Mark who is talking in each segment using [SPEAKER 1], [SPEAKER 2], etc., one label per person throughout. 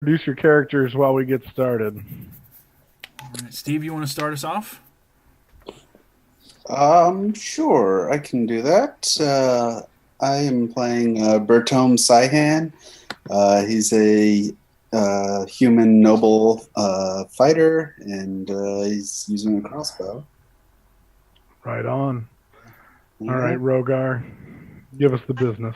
[SPEAKER 1] introduce your characters while we get started.
[SPEAKER 2] All right, Steve, you want to start us off?
[SPEAKER 3] Sure, I can do that. I am playing Bertome Saihan. He's a human noble fighter, and he's using a crossbow.
[SPEAKER 1] Right on.
[SPEAKER 3] Yeah.
[SPEAKER 1] All right, Rogar, give us the business.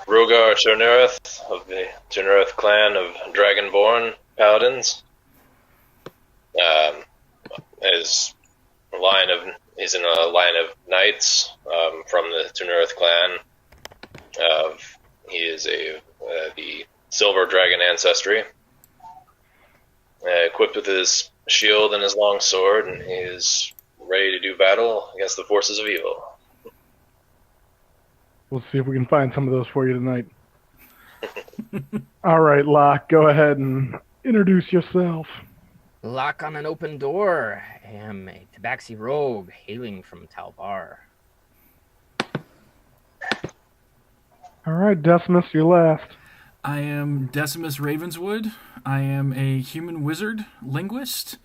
[SPEAKER 4] Rogar Turnurith of the Turnurith clan of Dragonborn Paladins. He's in a line of knights from the Turnurith clan. He is the Silver Dragon ancestry, equipped with his shield and his long sword, and he is ready to do battle against the forces of evil.
[SPEAKER 1] We'll see if we can find some of those for you tonight. All right, Locke, go ahead and introduce yourself.
[SPEAKER 5] Lock on an open door. I am a Tabaxi rogue hailing from Talbar.
[SPEAKER 1] All right, Decimus, you're last.
[SPEAKER 2] I am Decimus Ravenswood. I am a human wizard linguist,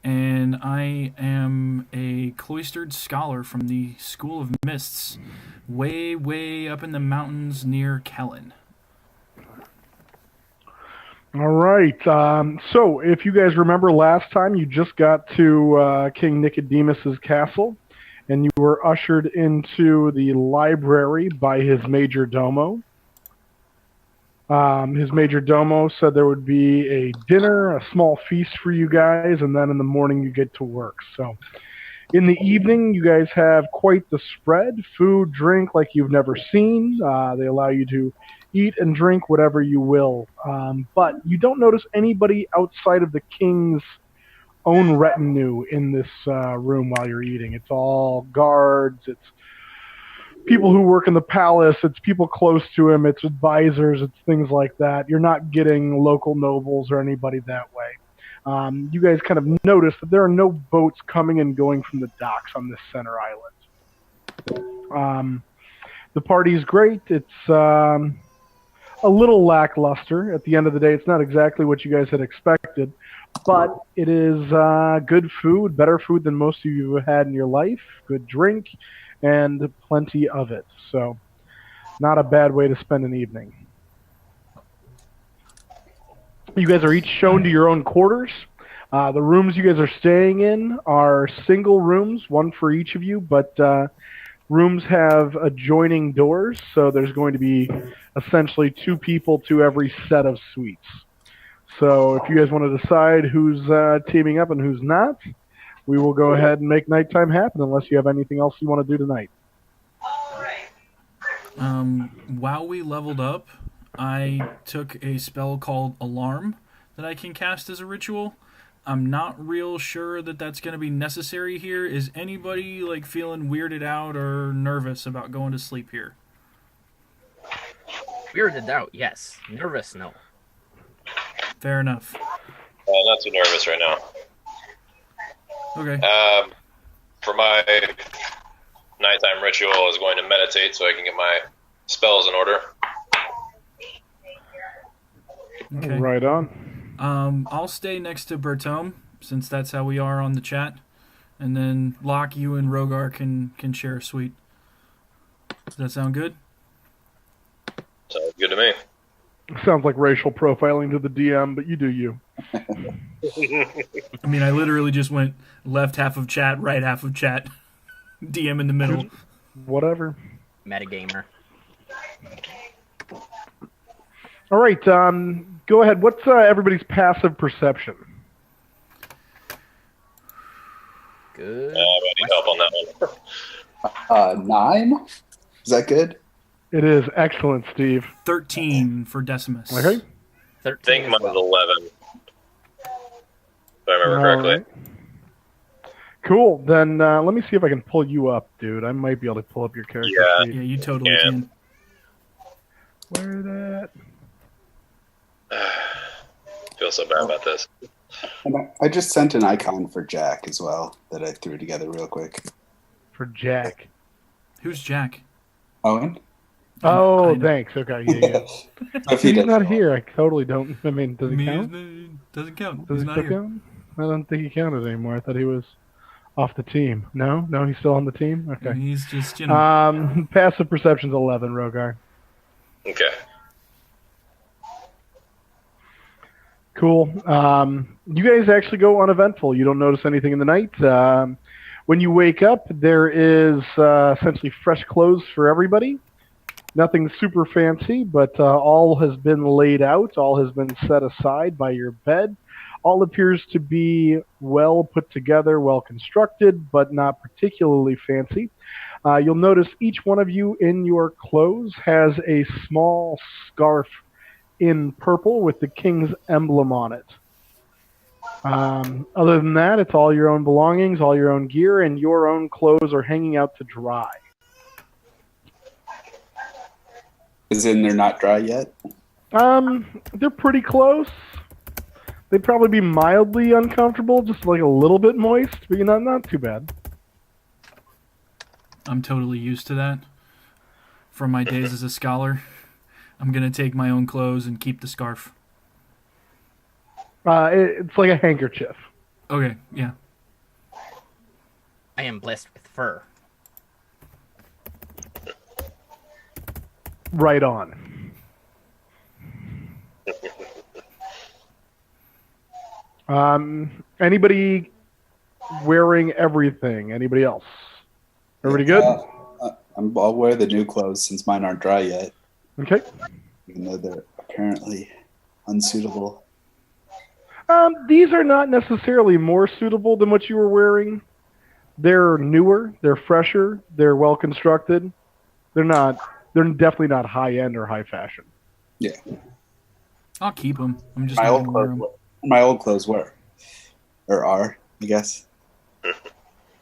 [SPEAKER 2] and I am a cloistered scholar from the School of Mists, way, way up in the mountains near Kellen.
[SPEAKER 1] All right. So, if you guys remember last time, you just got to King Nicodemus's castle, and you were ushered into the library by his major domo. His major domo said there would be a dinner, a small feast for you guys, and then in the morning you get to work. So, in the evening, you guys have quite the spread: food, drink like you've never seen. They allow you to eat and drink whatever you will. But you don't notice anybody outside of the king's own retinue in this room while you're eating. It's all guards, it's people who work in the palace, it's people close to him, it's advisors, it's things like that. You're not getting local nobles or anybody that way. You guys kind of notice that there are no boats coming and going from the docks on this center island. The party's great. It's a little lackluster. At the end of the day, it's not exactly what you guys had expected, but it is good food, better food than most of you have had in your life, good drink, and plenty of it. So, not a bad way to spend an evening. You guys are each shown to your own quarters. The rooms you guys are staying in are single rooms, one for each of you, but rooms have adjoining doors, so there's going to be essentially two people to every set of suites. So if you guys want to decide who's teaming up and who's not, we will go ahead and make nighttime happen unless you have anything else you want to do tonight.
[SPEAKER 2] While we leveled up, I took a spell called Alarm that I can cast as a ritual. I'm not real sure that that's going to be necessary here. Is anybody feeling weirded out or nervous about going to sleep here?
[SPEAKER 5] Weirded out, yes. Nervous, no.
[SPEAKER 2] Fair enough.
[SPEAKER 4] Not too nervous right now.
[SPEAKER 2] Okay.
[SPEAKER 4] For my nighttime ritual, I was going to meditate so I can get my spells in order.
[SPEAKER 2] Okay.
[SPEAKER 1] Right on.
[SPEAKER 2] I'll stay next to Bertome, since that's how we are on the chat. And then Locke, you and Rogar can share a suite. Does that sound good?
[SPEAKER 4] Sounds good to me.
[SPEAKER 1] Sounds like racial profiling to the DM, but you do you.
[SPEAKER 2] I mean, I literally just went left half of chat, right half of chat, DM in the middle.
[SPEAKER 1] Whatever.
[SPEAKER 5] Metagamer.
[SPEAKER 1] All right, go ahead. What's everybody's passive perception?
[SPEAKER 5] Good.
[SPEAKER 4] I need help on that one.
[SPEAKER 3] 9? Is that good?
[SPEAKER 1] It is excellent, Steve.
[SPEAKER 2] 13 for Decimus.
[SPEAKER 1] Okay.
[SPEAKER 5] 13
[SPEAKER 4] I think
[SPEAKER 5] as
[SPEAKER 4] mine
[SPEAKER 5] well.
[SPEAKER 4] was 11. If I remember correctly.
[SPEAKER 1] All right. Cool. Then let me see if I can pull you up, dude. I might be able to pull up your character.
[SPEAKER 4] Yeah.
[SPEAKER 1] sheet.
[SPEAKER 2] Yeah, you totally can.
[SPEAKER 1] Where that?
[SPEAKER 4] Feel so bad about this.
[SPEAKER 3] And I just sent an icon for Jack as well that I threw together real quick.
[SPEAKER 1] For Jack.
[SPEAKER 2] Who's Jack?
[SPEAKER 3] Owen?
[SPEAKER 1] Oh,
[SPEAKER 2] I know.
[SPEAKER 1] thanks. Okay, yeah.
[SPEAKER 3] If he
[SPEAKER 1] He's
[SPEAKER 3] doesn't
[SPEAKER 1] not
[SPEAKER 3] know.
[SPEAKER 1] here. I totally don't. I mean, does it count?
[SPEAKER 2] Doesn't count.
[SPEAKER 1] Does
[SPEAKER 2] He's
[SPEAKER 1] it
[SPEAKER 2] not
[SPEAKER 1] still
[SPEAKER 2] here.
[SPEAKER 1] count? I don't think he counted anymore. I thought he was off the team. No, he's still on the team. Okay.
[SPEAKER 2] He's just,
[SPEAKER 1] Passive perception's 11, Rogar.
[SPEAKER 4] Okay.
[SPEAKER 1] Cool. You guys actually go uneventful. You don't notice anything in the night. When you wake up, there is essentially fresh clothes for everybody. Nothing super fancy, but all has been laid out. All has been set aside by your bed. All appears to be well put together, well constructed, but not particularly fancy. You'll notice each one of you in your clothes has a small scarf in purple with the king's emblem on it. Other than that, it's all your own belongings, all your own gear, and your own clothes are hanging out to dry.
[SPEAKER 3] Is in they're not dry yet?
[SPEAKER 1] They're pretty close. They'd probably be mildly uncomfortable, just like a little bit moist, but not too bad.
[SPEAKER 2] I'm totally used to that. From my days as a scholar, I'm going to take my own clothes and keep the scarf.
[SPEAKER 1] It's like a handkerchief.
[SPEAKER 2] Okay, yeah.
[SPEAKER 5] I am blessed with fur.
[SPEAKER 1] Right on. Anybody wearing everything? Anybody else? Everybody good?
[SPEAKER 3] I'll wear the new clothes since mine aren't dry yet,
[SPEAKER 1] Okay.
[SPEAKER 3] even though they're apparently unsuitable.
[SPEAKER 1] These are not necessarily more suitable than what you were wearing. They're newer, they're fresher, they're well constructed. They're definitely not high end or high fashion.
[SPEAKER 3] Yeah,
[SPEAKER 2] I'll keep them. I'm just
[SPEAKER 3] my
[SPEAKER 2] not
[SPEAKER 3] old
[SPEAKER 2] going to wear
[SPEAKER 3] clothes.
[SPEAKER 2] them.
[SPEAKER 3] My old clothes were, or are, I guess.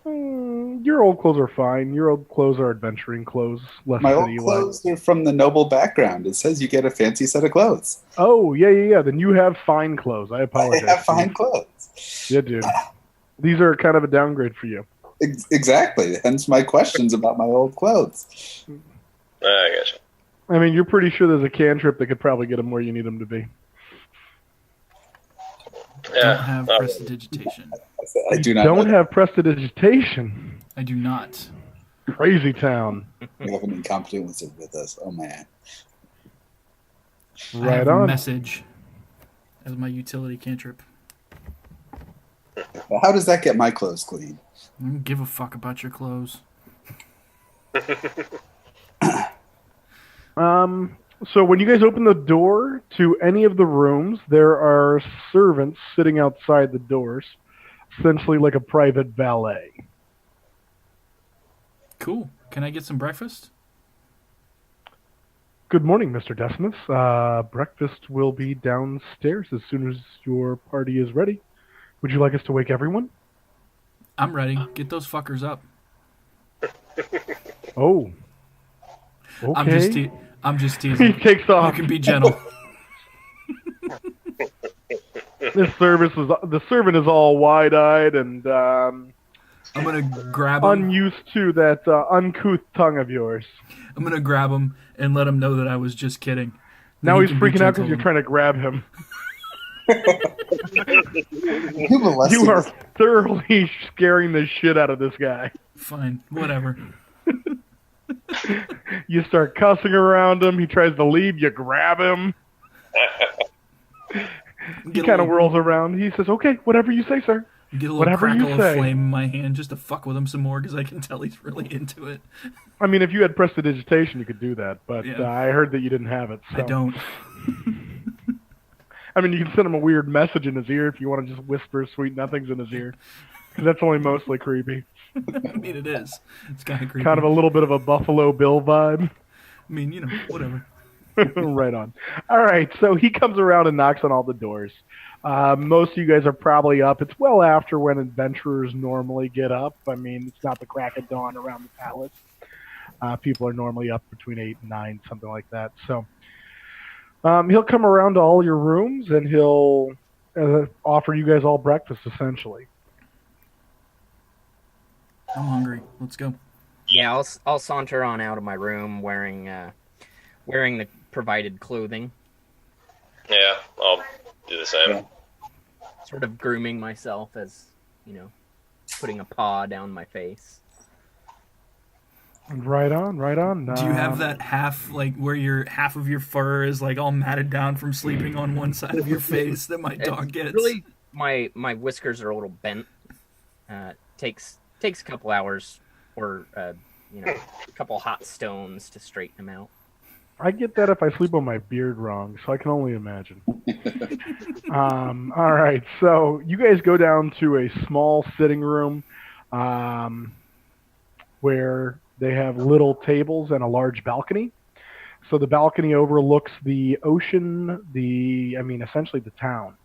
[SPEAKER 1] Your old clothes are fine. Your old clothes are adventuring clothes, less
[SPEAKER 3] My old
[SPEAKER 1] city-like.
[SPEAKER 3] clothes are from the noble background. It says you get a fancy set of clothes.
[SPEAKER 1] Oh, yeah. Then you have fine clothes. I
[SPEAKER 3] I
[SPEAKER 1] apologize.
[SPEAKER 3] have fine
[SPEAKER 1] Steve.
[SPEAKER 3] clothes.
[SPEAKER 1] Yeah, dude. These are kind of a downgrade for you.
[SPEAKER 3] Exactly. Hence my questions about my old clothes.
[SPEAKER 4] I gotcha.
[SPEAKER 1] I mean, you're pretty sure there's a cantrip that could probably get them where you need them to be.
[SPEAKER 2] Don't
[SPEAKER 4] Yeah.
[SPEAKER 2] have prestidigitation.
[SPEAKER 3] I do not.
[SPEAKER 1] Don't have prestidigitation.
[SPEAKER 2] I do not.
[SPEAKER 1] Crazy town.
[SPEAKER 3] We have an incompetent wizard with us. Oh man.
[SPEAKER 2] I
[SPEAKER 1] Right
[SPEAKER 2] have
[SPEAKER 1] on.
[SPEAKER 2] a message as my utility cantrip.
[SPEAKER 3] How does that get my clothes clean?
[SPEAKER 2] I don't give a fuck about your clothes.
[SPEAKER 1] So when you guys open the door to any of the rooms, there are servants sitting outside the doors, essentially like a private valet.
[SPEAKER 2] Cool. Can I get some breakfast?
[SPEAKER 1] Good morning, Mr. Decimus. Breakfast will be downstairs as soon as your party is ready. Would you like us to wake everyone?
[SPEAKER 2] I'm ready. Get those fuckers up.
[SPEAKER 1] Oh. Okay.
[SPEAKER 2] I'm just
[SPEAKER 1] He
[SPEAKER 2] teasing.
[SPEAKER 1] takes
[SPEAKER 2] You
[SPEAKER 1] off.
[SPEAKER 2] can be gentle.
[SPEAKER 1] The servant is all wide-eyed and
[SPEAKER 2] I'm gonna grab him.
[SPEAKER 1] unused to that uncouth tongue of yours.
[SPEAKER 2] I'm gonna grab him and let him know that I was just kidding.
[SPEAKER 1] Now
[SPEAKER 2] That he
[SPEAKER 1] he's
[SPEAKER 2] can be
[SPEAKER 1] freaking out because
[SPEAKER 2] gentle.
[SPEAKER 1] you're trying to grab him.
[SPEAKER 3] You molested
[SPEAKER 1] You are
[SPEAKER 3] this-
[SPEAKER 1] thoroughly scaring the shit out of this guy.
[SPEAKER 2] Fine, whatever.
[SPEAKER 1] You start cussing around him. He tries to leave. You grab him. He
[SPEAKER 2] Get a
[SPEAKER 1] kind of
[SPEAKER 2] little-
[SPEAKER 1] whirls around. He says, "Okay, whatever you say, sir."
[SPEAKER 2] Get a little
[SPEAKER 1] whatever you
[SPEAKER 2] crackle of
[SPEAKER 1] say.
[SPEAKER 2] flame in my hand just to fuck with him some more because I can tell he's really into it.
[SPEAKER 1] I mean, if you had prestidigitation, you could do that. But
[SPEAKER 2] Yeah.
[SPEAKER 1] I heard that you didn't have it. So.
[SPEAKER 2] I don't.
[SPEAKER 1] I mean, you can send him a weird message in his ear if you want to just whisper sweet nothings in his ear. Because that's only mostly creepy.
[SPEAKER 2] I mean, it is. It's kind of creepy.
[SPEAKER 1] Kind of a little bit of a Buffalo Bill vibe.
[SPEAKER 2] I mean, whatever.
[SPEAKER 1] Right on. All right, so he comes around and knocks on all the doors. Most of you guys are probably up. It's well after when adventurers normally get up. I mean, it's not the crack of dawn around the palace. People are normally up between 8 and 9, something like that. So he'll come around to all your rooms and he'll offer you guys all breakfast, essentially.
[SPEAKER 2] I'm hungry. Let's go.
[SPEAKER 5] Yeah, I'll saunter on out of my room wearing wearing the provided clothing.
[SPEAKER 4] Yeah, I'll do the same.
[SPEAKER 3] Yeah.
[SPEAKER 5] Sort of grooming myself as, putting a paw down my face.
[SPEAKER 1] Right on, right on.
[SPEAKER 2] Do you have that half, like, where half of your fur is, like, all matted down from sleeping on one side of your face that my dog gets?
[SPEAKER 5] Really, my whiskers are a little bent. Takes a couple hours or, a couple hot stones to straighten them out.
[SPEAKER 1] I get that if I sleep on my beard wrong, so I can only imagine. All right, so you guys go down to a small sitting room where they have little tables and a large balcony. So the balcony overlooks the ocean, essentially the town.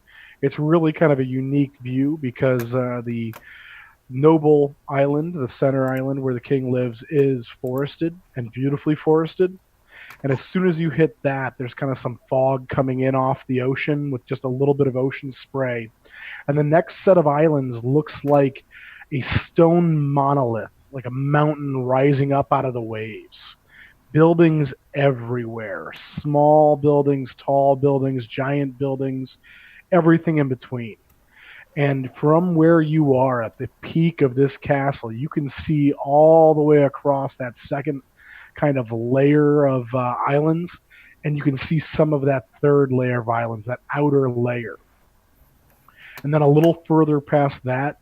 [SPEAKER 1] It's really kind of a unique view because the noble island, the center island where the king lives, is forested and beautifully forested. And as soon as you hit that, there's kind of some fog coming in off the ocean with just a little bit of ocean spray. And the next set of islands looks like a stone monolith, like a mountain rising up out of the waves. Buildings everywhere, small buildings, tall buildings, giant buildings, everything in between. And from where you are at the peak of this castle, you can see all the way across that second kind of layer of islands, and you can see some of that third layer of islands, that outer layer. And then a little further past that,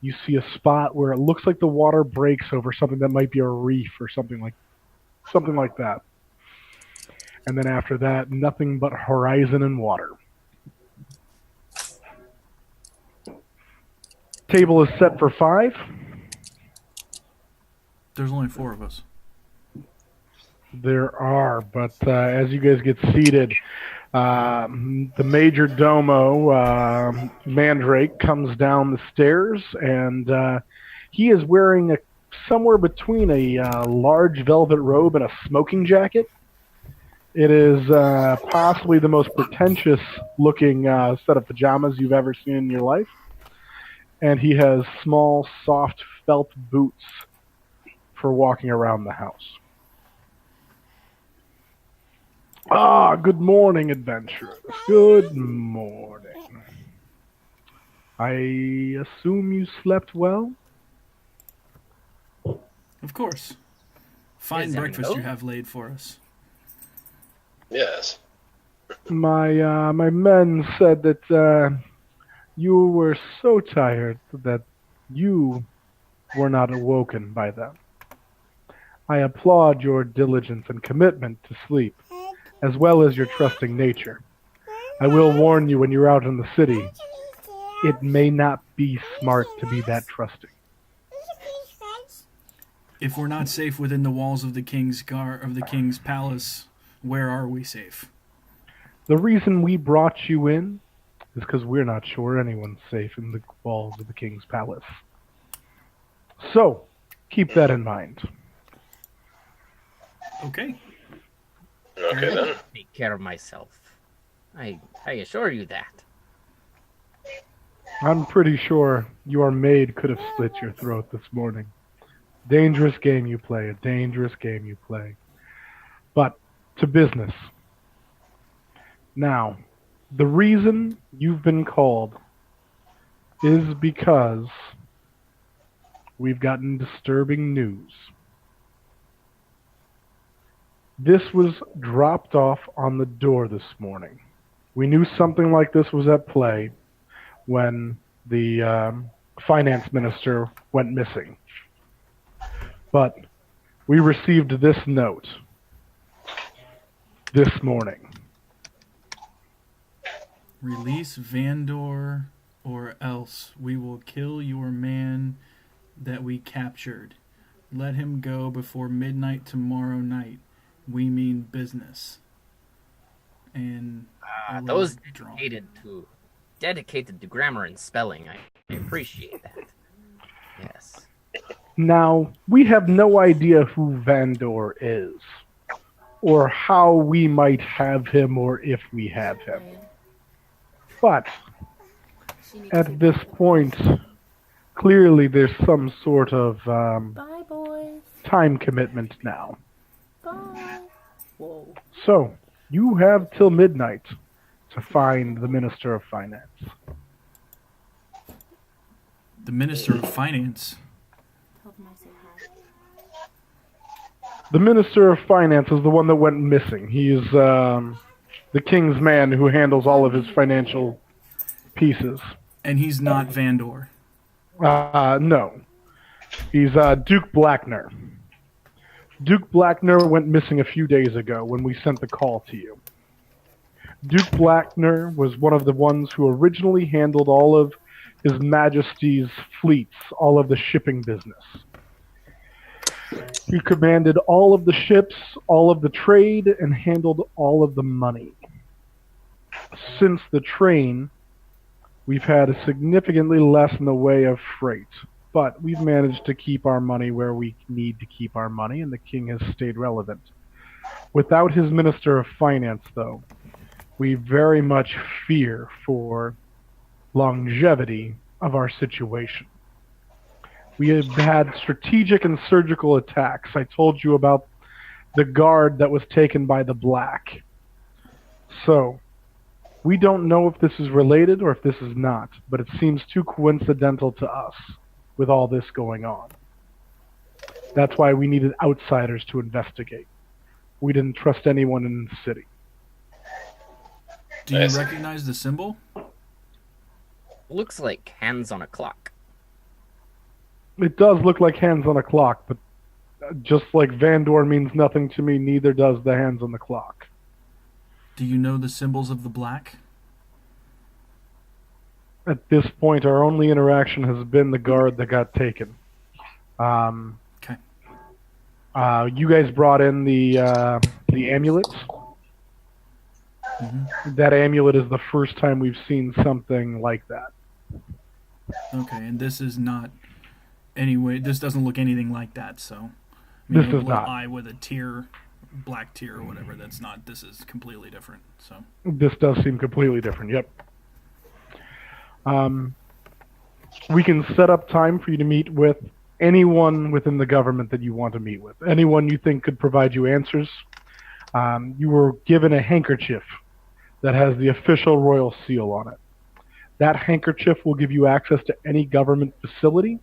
[SPEAKER 1] you see a spot where it looks like the water breaks over something that might be a reef or something like that. And then after that, nothing but horizon and water. Table is set for 5.
[SPEAKER 2] There's only 4 of us.
[SPEAKER 1] There are, but as you guys get seated, the major domo, Mandrake, comes down the stairs, and he is wearing somewhere between a large velvet robe and a smoking jacket. It is possibly the most pretentious-looking set of pajamas you've ever seen in your life. And he has small, soft felt boots for walking around the house. Good morning, adventurers. Good morning. I assume you slept well?
[SPEAKER 2] Of course. Fine breakfast you have laid for us.
[SPEAKER 4] Yes.
[SPEAKER 1] My men said that you were so tired that you were not awoken by them. I applaud your diligence and commitment to sleep, as well as your trusting nature. I will warn you when you're out in the city, it may not be smart to be that trusting.
[SPEAKER 2] If we're not safe within the walls of the king's palace, where are we safe?
[SPEAKER 1] The reason we brought you in is because we're not sure anyone's safe in the walls of the king's palace. So, keep that in mind.
[SPEAKER 2] Okay.
[SPEAKER 4] Okay, then.
[SPEAKER 5] Take care of myself. I assure you that.
[SPEAKER 1] I'm pretty sure your maid could have slit your throat this morning. Dangerous game you play, a dangerous game you play. But, to business. Now, the reason you've been called is because we've gotten disturbing news. This was dropped off on the door this morning. We knew something like this was at play when the finance minister went missing. But we received this note this morning.
[SPEAKER 2] Release Vandor, or else we will kill your man that we captured. Let him go before midnight tomorrow night. We mean business. And
[SPEAKER 5] those dedicated to grammar and spelling. I appreciate that. Yes.
[SPEAKER 1] Now, we have no idea who Vandor is, or how we might have him, or if we have him. But, at this point, clearly there's some sort of
[SPEAKER 6] Bye, boys.
[SPEAKER 1] time commitment now.
[SPEAKER 6] Bye. Whoa.
[SPEAKER 1] So, you have till midnight to find the Minister of Finance.
[SPEAKER 2] The Minister of Finance.
[SPEAKER 1] The Minister of Finance is the one that went missing. He's the king's man who handles all of his financial pieces.
[SPEAKER 2] And he's not Vandor.
[SPEAKER 1] No. He's Duke Blackner. Duke Blackner went missing a few days ago when we sent the call to you. Duke Blackner was one of the ones who originally handled all of His Majesty's fleets, all of the shipping business. He commanded all of the ships, all of the trade, and handled all of the money. Since the train, we've had significantly less in the way of freight, but we've managed to keep our money where we need to keep our money, and the king has stayed relevant. Without his Minister of Finance, though, we very much fear for longevity of our situation. We have had strategic and surgical attacks. I told you about the guard that was taken by the Black. So, we don't know if this is related or if this is not, but it seems too coincidental to us with all this going on. That's why we needed outsiders to investigate. We didn't trust anyone in the city.
[SPEAKER 2] Do you recognize the symbol?
[SPEAKER 5] Looks like hands on a clock.
[SPEAKER 1] It does look like hands on a clock, but just like Vandor means nothing to me, neither does the hands on the clock.
[SPEAKER 2] Do you know the symbols of the Black?
[SPEAKER 1] At this point, our only interaction has been the guard that got taken.
[SPEAKER 2] Okay.
[SPEAKER 1] You guys brought in the amulets.
[SPEAKER 2] Mm-hmm.
[SPEAKER 1] That amulet is the first time we've seen something like that.
[SPEAKER 2] Okay, and this is not anyway. This doesn't look anything like that. So, I mean,
[SPEAKER 1] This is
[SPEAKER 2] a
[SPEAKER 1] not.
[SPEAKER 2] eye with a tear, black tear or whatever. That's not. This is completely different. So,
[SPEAKER 1] This does seem completely different. Yep. We can set up time for you to meet with anyone within the government that you want to meet with. Anyone you think could provide you answers. You were given a handkerchief that has the official royal seal on it. That handkerchief will give you access to any government facility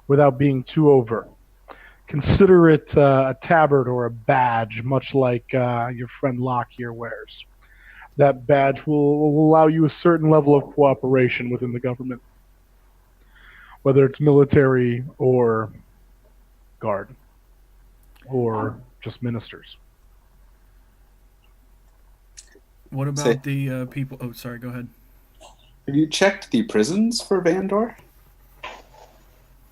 [SPEAKER 1] without being too overt. Consider it a tabard or a badge, much like your friend Locke here wears. That badge will allow you a certain level of cooperation within the government, whether it's military or guard or just ministers.
[SPEAKER 2] what about the people? Oh, sorry. Go ahead.
[SPEAKER 3] Have you checked the prisons for Vandor?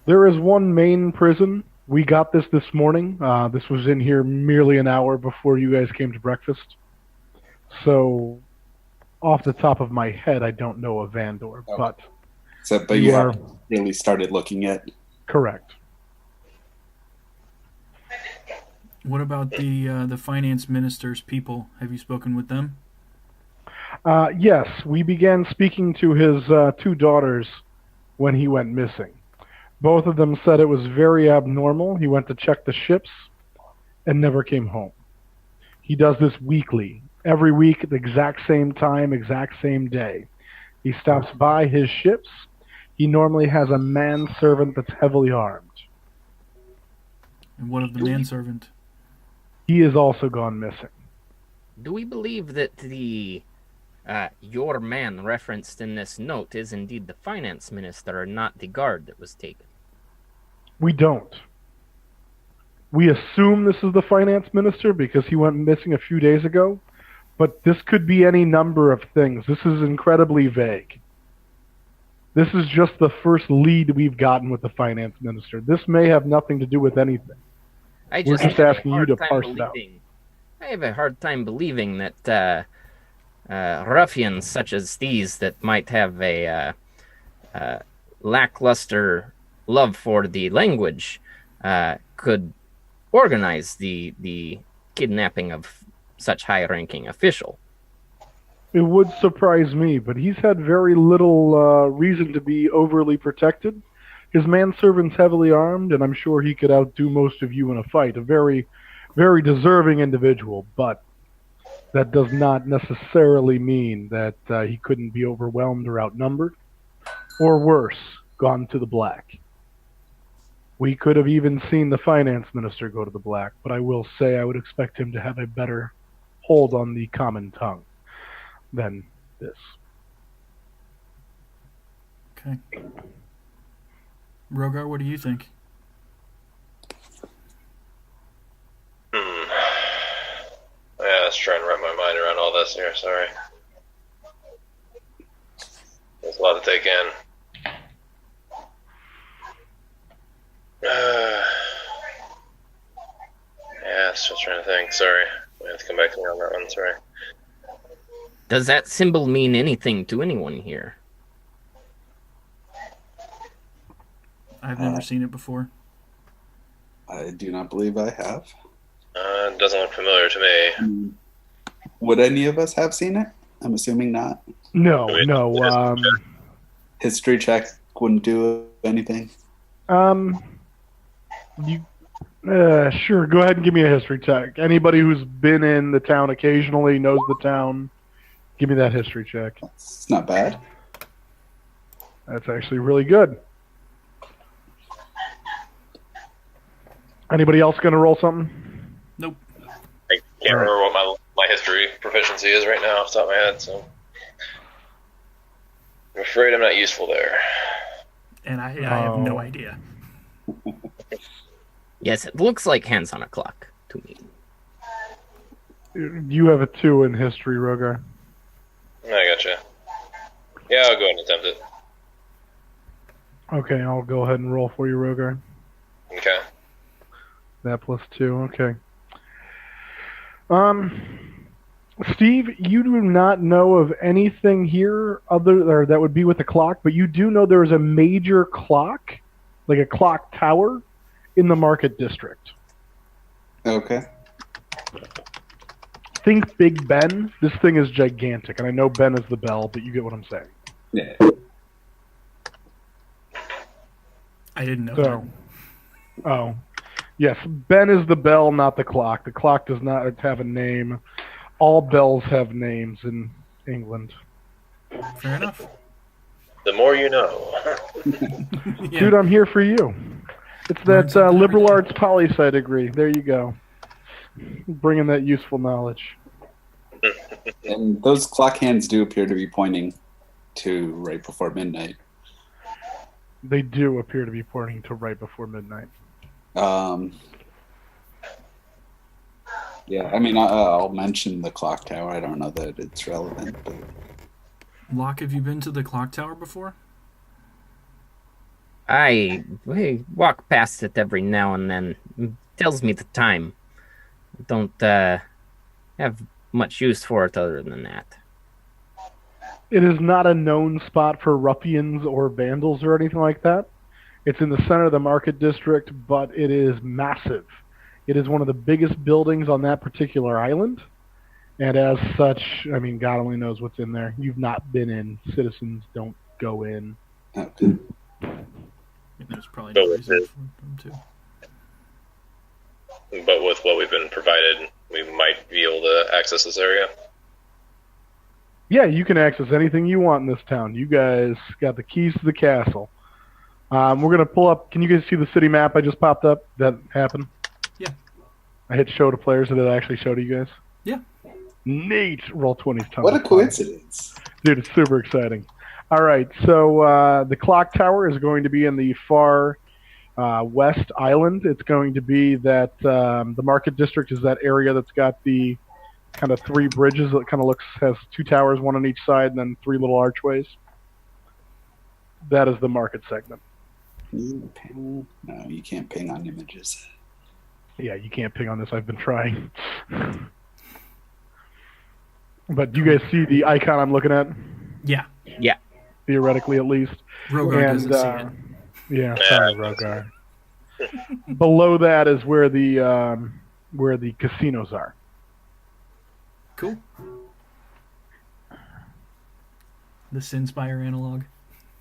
[SPEAKER 1] There is one main prison. We got this morning. This was in here merely an hour before you guys came to breakfast. So, off the top of my head, I don't know of Vandor, but
[SPEAKER 3] But you haven't really started looking yet.
[SPEAKER 1] Correct.
[SPEAKER 2] What about the finance minister's people? Have you spoken with them?
[SPEAKER 1] Yes, we began speaking to his two daughters when he went missing. Both of them said it was very abnormal. He went to check the ships and never came home. He does this weekly. Every week at the exact same time, exact same day. He stops by his ships. He normally has a manservant that's heavily armed.
[SPEAKER 2] And what of the manservant?
[SPEAKER 1] He is also gone missing.
[SPEAKER 5] Do we believe that the your man referenced in this note is indeed the finance minister and not the guard that was taken?
[SPEAKER 1] We don't. We assume this is the finance minister because he went missing a few days ago, but this could be any number of things. This is incredibly vague. This is just the first lead we've gotten with the finance minister. This may have nothing to do with anything. We're just asking you to parse it out.
[SPEAKER 5] I have a hard time believing that ruffians such as these that might have a lackluster love for the language could organize the kidnapping of such high-ranking official.
[SPEAKER 1] It would surprise me, but he's had very little reason to be overly protected. His manservant's heavily armed, and I'm sure he could outdo most of you in a fight. A very, very deserving individual, but That does not necessarily mean that he couldn't be overwhelmed or outnumbered, or worse, gone to the black. We could have even seen the finance minister go to the black, but I will say I would expect him to have a better hold on the common tongue than this.
[SPEAKER 2] Okay. Rogar, what do you think?
[SPEAKER 4] Yeah, I was trying to wrap my mind around all this here. Sorry. There's a lot to take in. Yeah, still trying to think. Sorry. I have to come back to me on that one. Sorry.
[SPEAKER 5] Does that symbol mean anything to anyone here?
[SPEAKER 2] I've never seen it before.
[SPEAKER 3] I do not believe I have.
[SPEAKER 4] It doesn't look familiar to me.
[SPEAKER 3] Would any of us have seen it? I'm assuming not.
[SPEAKER 1] No.
[SPEAKER 3] History check wouldn't do anything.
[SPEAKER 1] You sure? Go ahead and give me a history check. Anybody who's been in the town occasionally knows the town. Give me that history check.
[SPEAKER 3] It's not bad.
[SPEAKER 1] That's actually really good. Anybody else going to roll something?
[SPEAKER 2] Nope.
[SPEAKER 4] I can't remember what my history proficiency is right now off the top of my head, so I'm afraid I'm not useful there.
[SPEAKER 2] And I have no idea.
[SPEAKER 5] Yes, it looks like hands on a clock to me.
[SPEAKER 1] You have a 2 in history, Rogar.
[SPEAKER 4] I gotcha. Yeah, I'll go ahead and attempt it.
[SPEAKER 1] Okay, I'll go ahead and roll for you, Rogar.
[SPEAKER 4] Okay.
[SPEAKER 1] That plus 2, okay. Steve, you do not know of anything here or that would be with the clock, but you do know there is a major clock, like a clock tower, in the market district.
[SPEAKER 3] Okay.
[SPEAKER 1] Think Big Ben. This thing is gigantic, and I know Ben is the bell, but you get what I'm saying.
[SPEAKER 3] Yeah.
[SPEAKER 2] I didn't know that.
[SPEAKER 1] Oh. Yes, Ben is the bell, not the clock. The clock does not have a name. All bells have names in England.
[SPEAKER 2] Fair enough.
[SPEAKER 4] The more you know.
[SPEAKER 2] Yeah.
[SPEAKER 1] Dude, I'm here for you. It's that liberal arts poli-sci degree. There you go. Bringing that useful knowledge.
[SPEAKER 3] And those clock hands do appear to be pointing to right before midnight.
[SPEAKER 1] They do appear to be pointing to right before midnight.
[SPEAKER 3] Yeah, I mean, I'll mention the clock tower. I don't know that it's relevant. But...
[SPEAKER 2] Locke, have you been to the clock tower before?
[SPEAKER 5] I walk past it every now and then. It tells me the time. Don't have much use for it other than that.
[SPEAKER 1] It is not a known spot for ruffians or vandals or anything like that. It's in the center of the market district, but it is massive. It is one of the biggest buildings on that particular island. And as such, I mean, God only knows what's in there. You've not been in. Citizens don't go in.
[SPEAKER 3] Okay.
[SPEAKER 2] There's probably no reason for them to.
[SPEAKER 4] But with what we've been provided, we might be able to access this area.
[SPEAKER 1] Yeah, you can access anything you want in this town. You guys got the keys to the castle. We're going to pull up. Can you guys see the city map I just popped up? That happened?
[SPEAKER 2] Yeah.
[SPEAKER 1] I hit show to players. Did it actually show to you guys?
[SPEAKER 2] Yeah.
[SPEAKER 1] Neat. Roll 20s.
[SPEAKER 3] What a coincidence.
[SPEAKER 1] Dude, it's super exciting. All right, so the clock tower is going to be in the far west island. It's going to be that the market district is that area that's got the kind of 3 bridges that kind of has 2 towers, 1 on each side, and then 3 little archways. That is the market segment.
[SPEAKER 3] Ping? No, you can't ping on images.
[SPEAKER 1] Yeah, you can't ping on this. I've been trying. But do you guys see the icon I'm looking at?
[SPEAKER 2] Yeah.
[SPEAKER 5] Yeah.
[SPEAKER 1] Theoretically, at least.
[SPEAKER 2] Rogar doesn't see it.
[SPEAKER 1] Yeah, sorry, Rogar. Below that is where the casinos are.
[SPEAKER 2] Cool. The Sinspire analog.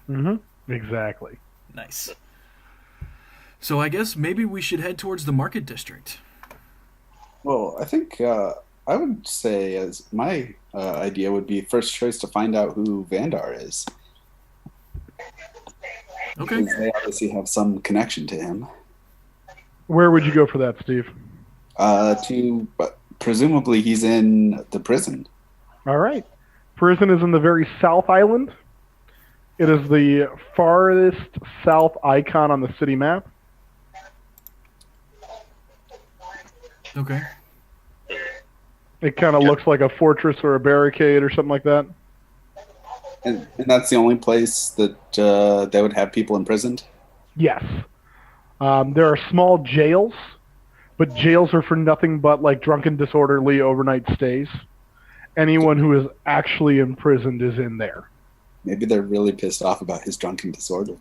[SPEAKER 1] Mm-hmm. Exactly.
[SPEAKER 2] Nice. So I guess maybe we should head towards the market district.
[SPEAKER 3] Well, I think I would say, as my idea would be first choice to find out who Vandar is.
[SPEAKER 2] Okay.
[SPEAKER 3] Because they obviously have some connection to him.
[SPEAKER 1] Where would you go for that, Steve?
[SPEAKER 3] But presumably he's in the prison.
[SPEAKER 1] All right. Prison is in the very south island. It is the farthest south icon on the city map.
[SPEAKER 2] Okay.
[SPEAKER 1] It kind of looks like a fortress or a barricade or something like that.
[SPEAKER 3] And that's the only place that they would have people imprisoned?
[SPEAKER 1] Yes. There are small jails, but jails are for nothing but like drunken, disorderly overnight stays. Anyone who is actually imprisoned is in there.
[SPEAKER 3] Maybe they're really pissed off about his drunken disorder.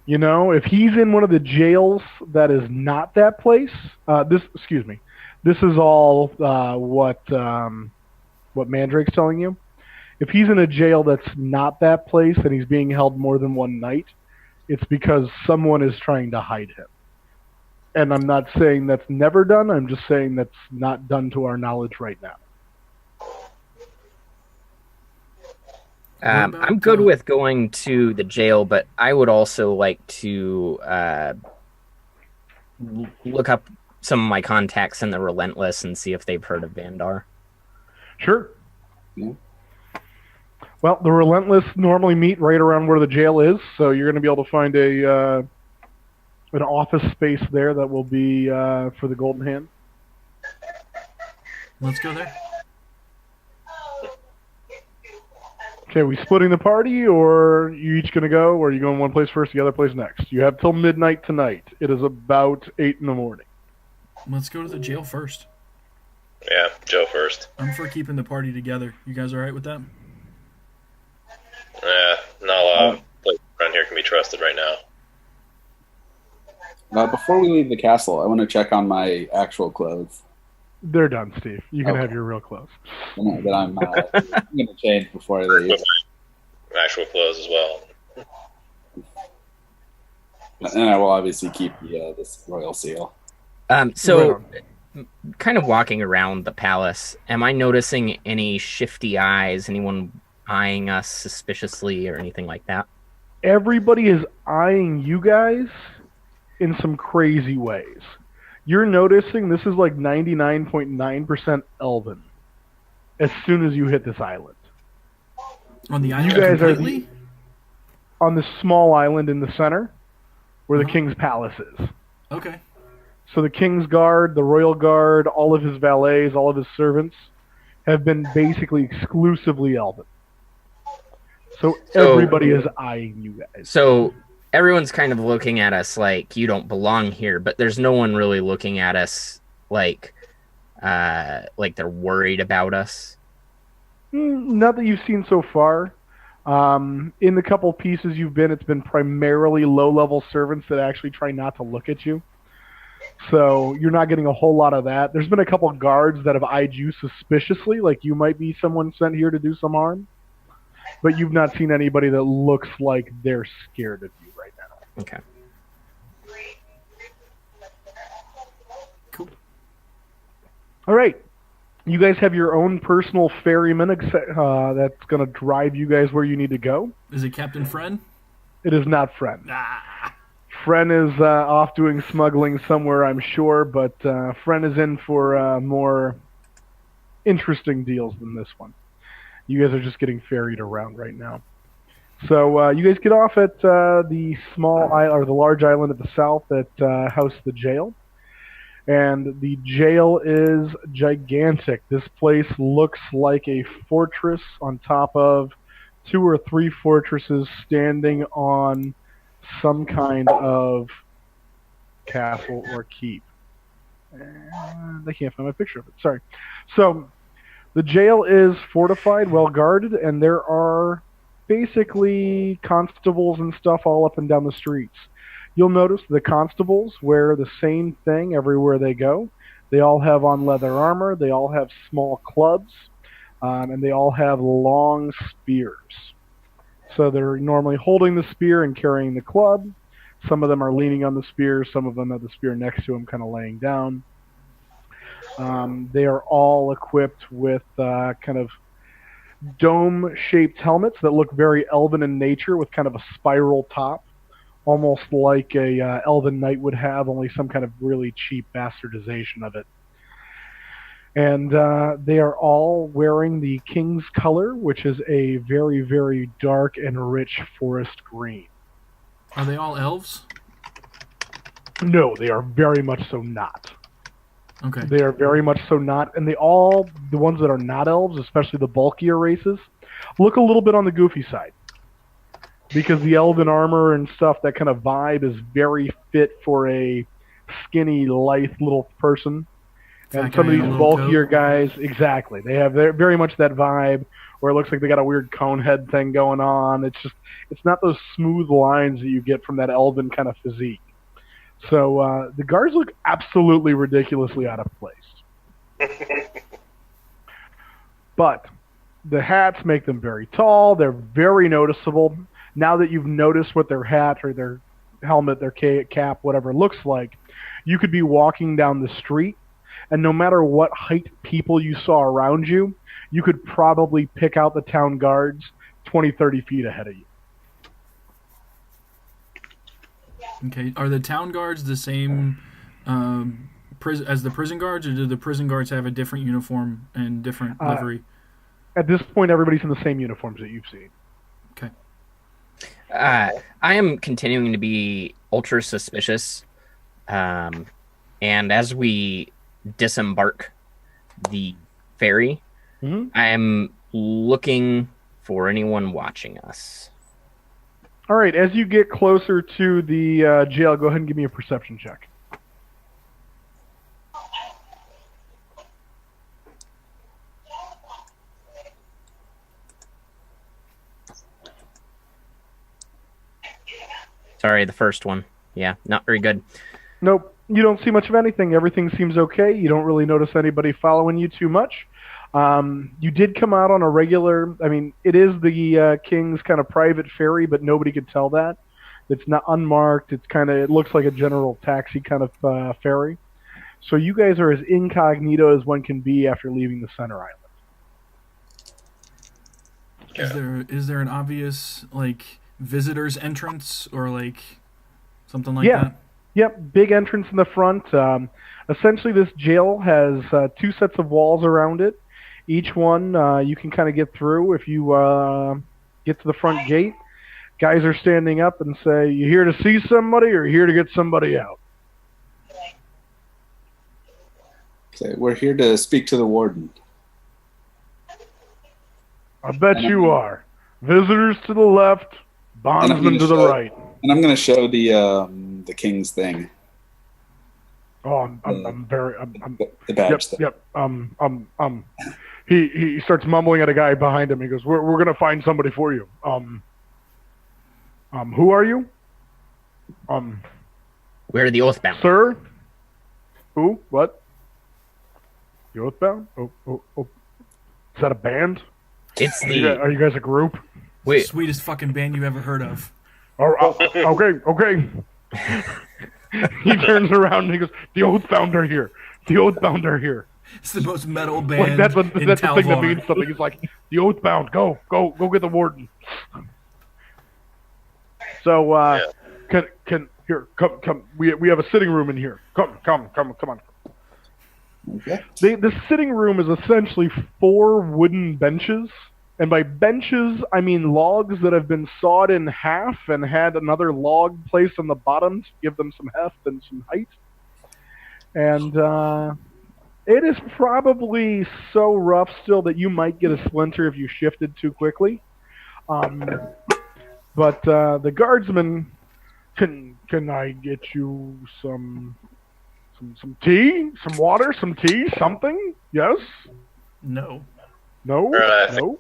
[SPEAKER 1] You know, if he's in one of the jails that is not that place, this is all what Mandrake's telling you. If he's in a jail that's not that place and he's being held more than one night, it's because someone is trying to hide him. And I'm not saying that's never done. I'm just saying that's not done to our knowledge right now.
[SPEAKER 5] I'm good with going to the jail, but I would also like to look up some of my contacts in the Relentless and see if they've heard of Vandar.
[SPEAKER 1] Sure.
[SPEAKER 3] Yeah.
[SPEAKER 1] Well, the Relentless normally meet right around where the jail is, so you're going to be able to find an office space there that will be for the Golden Hand.
[SPEAKER 2] Let's go there.
[SPEAKER 1] Okay, are we splitting the party, or are you each going to go, or are you going one place first, the other place next? You have till midnight tonight. It is about 8 in the morning.
[SPEAKER 2] Let's go to the jail first.
[SPEAKER 4] Yeah, Joe first.
[SPEAKER 2] I'm for keeping the party together. You guys all right with that?
[SPEAKER 4] Yeah, not a lot of places around here can be trusted right now.
[SPEAKER 3] Before we leave the castle, I want to check on my actual clothes.
[SPEAKER 1] They're done, Steve. You can
[SPEAKER 3] Okay.
[SPEAKER 1] have your real clothes.
[SPEAKER 3] That I'm going to change before I leave.
[SPEAKER 4] With my actual clothes as well.
[SPEAKER 3] And I will obviously keep this royal seal.
[SPEAKER 5] So, kind of walking around the palace, am I noticing any shifty eyes, anyone eyeing us suspiciously or anything like that?
[SPEAKER 1] Everybody is eyeing you guys in some crazy ways. You're noticing this is like 99.9% Elven as soon as you hit this island.
[SPEAKER 2] On the island
[SPEAKER 1] You guys are
[SPEAKER 2] completely?
[SPEAKER 1] on this small island in the center where the king's palace is.
[SPEAKER 2] Okay.
[SPEAKER 1] So the king's guard, the royal guard, all of his valets, all of his servants have been basically exclusively Elven. So everybody is eyeing you guys.
[SPEAKER 5] So everyone's kind of looking at us like you don't belong here, but there's no one really looking at us like they're worried about us.
[SPEAKER 1] Not that you've seen so far. In the couple pieces you've been, it's been primarily low-level servants that actually try not to look at you. So you're not getting a whole lot of that. There's been a couple guards that have eyed you suspiciously, like you might be someone sent here to do some harm. But you've not seen anybody that looks like they're scared of you right now.
[SPEAKER 5] Okay.
[SPEAKER 2] Cool.
[SPEAKER 1] All right. You guys have your own personal ferryman that's going to drive you guys where you need to go.
[SPEAKER 2] Is it Captain Friend?
[SPEAKER 1] It is not Fren.
[SPEAKER 2] Ah.
[SPEAKER 1] Fren is off doing smuggling somewhere, I'm sure, but Fren is in for more interesting deals than this one. You guys are just getting ferried around right now. So you guys get off at the small island, or the large island at the south that housed the jail. And the jail is gigantic. This place looks like a fortress on top of 2 or 3 fortresses standing on some kind of castle or keep. And I can't find my picture of it. Sorry. So the jail is fortified, well guarded, and there are basically constables and stuff all up and down the streets. You'll notice the constables wear the same thing everywhere they go. They all have on leather armor, they all have small clubs, and they all have long spears. So they're normally holding the spear and carrying the club. Some of them are leaning on the spear, some of them have the spear next to them kind of laying down. They are all equipped with kind of dome-shaped helmets that look very elven in nature, with kind of a spiral top, almost like a elven knight would have, only some kind of really cheap bastardization of it. And they are all wearing the king's color, which is a very, very dark and rich forest green.
[SPEAKER 2] Are they all elves?
[SPEAKER 1] No, they are very much so not.
[SPEAKER 2] Okay.
[SPEAKER 1] They are very much so not, and the ones that are not elves, especially the bulkier races, look a little bit on the goofy side. Because the elven armor and stuff, that kind of vibe is very fit for a skinny, lithe little person.
[SPEAKER 2] Fat
[SPEAKER 1] And some
[SPEAKER 2] guy
[SPEAKER 1] of
[SPEAKER 2] in a
[SPEAKER 1] these
[SPEAKER 2] little
[SPEAKER 1] bulkier
[SPEAKER 2] coat.
[SPEAKER 1] guys, exactly, they're very much that vibe where it looks like they got a weird cone head thing going on. It's not those smooth lines that you get from that elven kind of physique. So the guards look absolutely ridiculously out of place. But the hats make them very tall. They're very noticeable. Now that you've noticed what their hat or their helmet, their cap, whatever looks like, you could be walking down the street, and no matter what height people you saw around you, you could probably pick out the town guards 20, 30 feet ahead of you.
[SPEAKER 2] Okay. Are the town guards the same as the prison guards, or do the prison guards have a different uniform and different livery?
[SPEAKER 1] At this point, everybody's in the same uniforms that you've seen.
[SPEAKER 2] Okay.
[SPEAKER 5] I am continuing to be ultra suspicious. And as we disembark the ferry, I'm looking for anyone watching us.
[SPEAKER 1] All right, as you get closer to the jail, go ahead and give me a perception check.
[SPEAKER 5] Sorry, the first one. Yeah, not very good.
[SPEAKER 1] Nope, you don't see much of anything. Everything seems okay. You don't really notice anybody following you too much. You did come out on a regular, it is the King's kind of private ferry, but nobody could tell that. It's not unmarked. It looks like a general taxi kind of ferry. So you guys are as incognito as one can be after leaving the center island.
[SPEAKER 4] Yeah.
[SPEAKER 2] Is there an obvious visitor's entrance or something like that?
[SPEAKER 1] Yep, big entrance in the front. Essentially, this jail has 2 sets of walls around it. Each one you can kind of get through if you get to the front gate. Guys are standing up and say, "You here to see somebody, or you here to get somebody out?"
[SPEAKER 3] Okay, we're here to speak to the warden.
[SPEAKER 1] I bet you are. Visitors to the left, bondsmen to the right.
[SPEAKER 3] And I'm going to show the king's thing.
[SPEAKER 1] Oh, I'm very.
[SPEAKER 3] The badge thing.
[SPEAKER 1] Yep. He starts mumbling at a guy behind him. He goes, "We're gonna find somebody for you. Who are you?
[SPEAKER 5] We're the Oathbound.
[SPEAKER 1] Sir? Who? What? The Oathbound? Oh. Is that a band?
[SPEAKER 5] It's
[SPEAKER 1] Are you guys a group?
[SPEAKER 5] Wait.
[SPEAKER 2] Sweetest fucking band you ever heard of.
[SPEAKER 1] Okay. He turns around and he goes, "The Oathbound are here. The Oathbound are here."
[SPEAKER 2] It's the most metal band
[SPEAKER 1] That's
[SPEAKER 2] in
[SPEAKER 1] the thing that
[SPEAKER 2] Talvar.
[SPEAKER 1] means something. He's like, "The Oathbound, go get the warden." So, can here, come. We have a sitting room in here. Come on.
[SPEAKER 3] Okay.
[SPEAKER 1] The sitting room is essentially 4 wooden benches, and by benches I mean logs that have been sawed in half and had another log placed on the bottom to give them some heft and some height. And it is probably so rough still that you might get a splinter if you shifted too quickly. But the guardsman, can I get you some tea, some water, some tea, something? Yes?
[SPEAKER 2] No.
[SPEAKER 1] No?
[SPEAKER 4] Right.
[SPEAKER 1] No?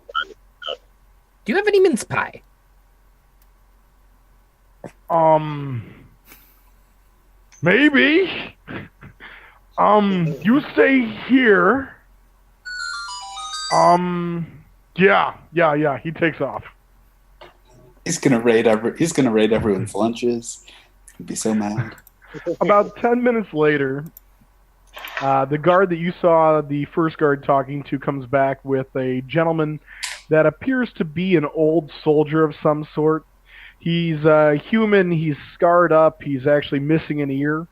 [SPEAKER 5] Do you have any mince pie?
[SPEAKER 1] Maybe. You stay here. Yeah. He takes off.
[SPEAKER 3] He's gonna raid everyone's lunches. He'd be so mad.
[SPEAKER 1] About 10 minutes later, The guard that you saw the first guard talking to comes back with a gentleman that appears to be an old soldier of some sort. He's human, he's scarred up, he's actually missing an ear.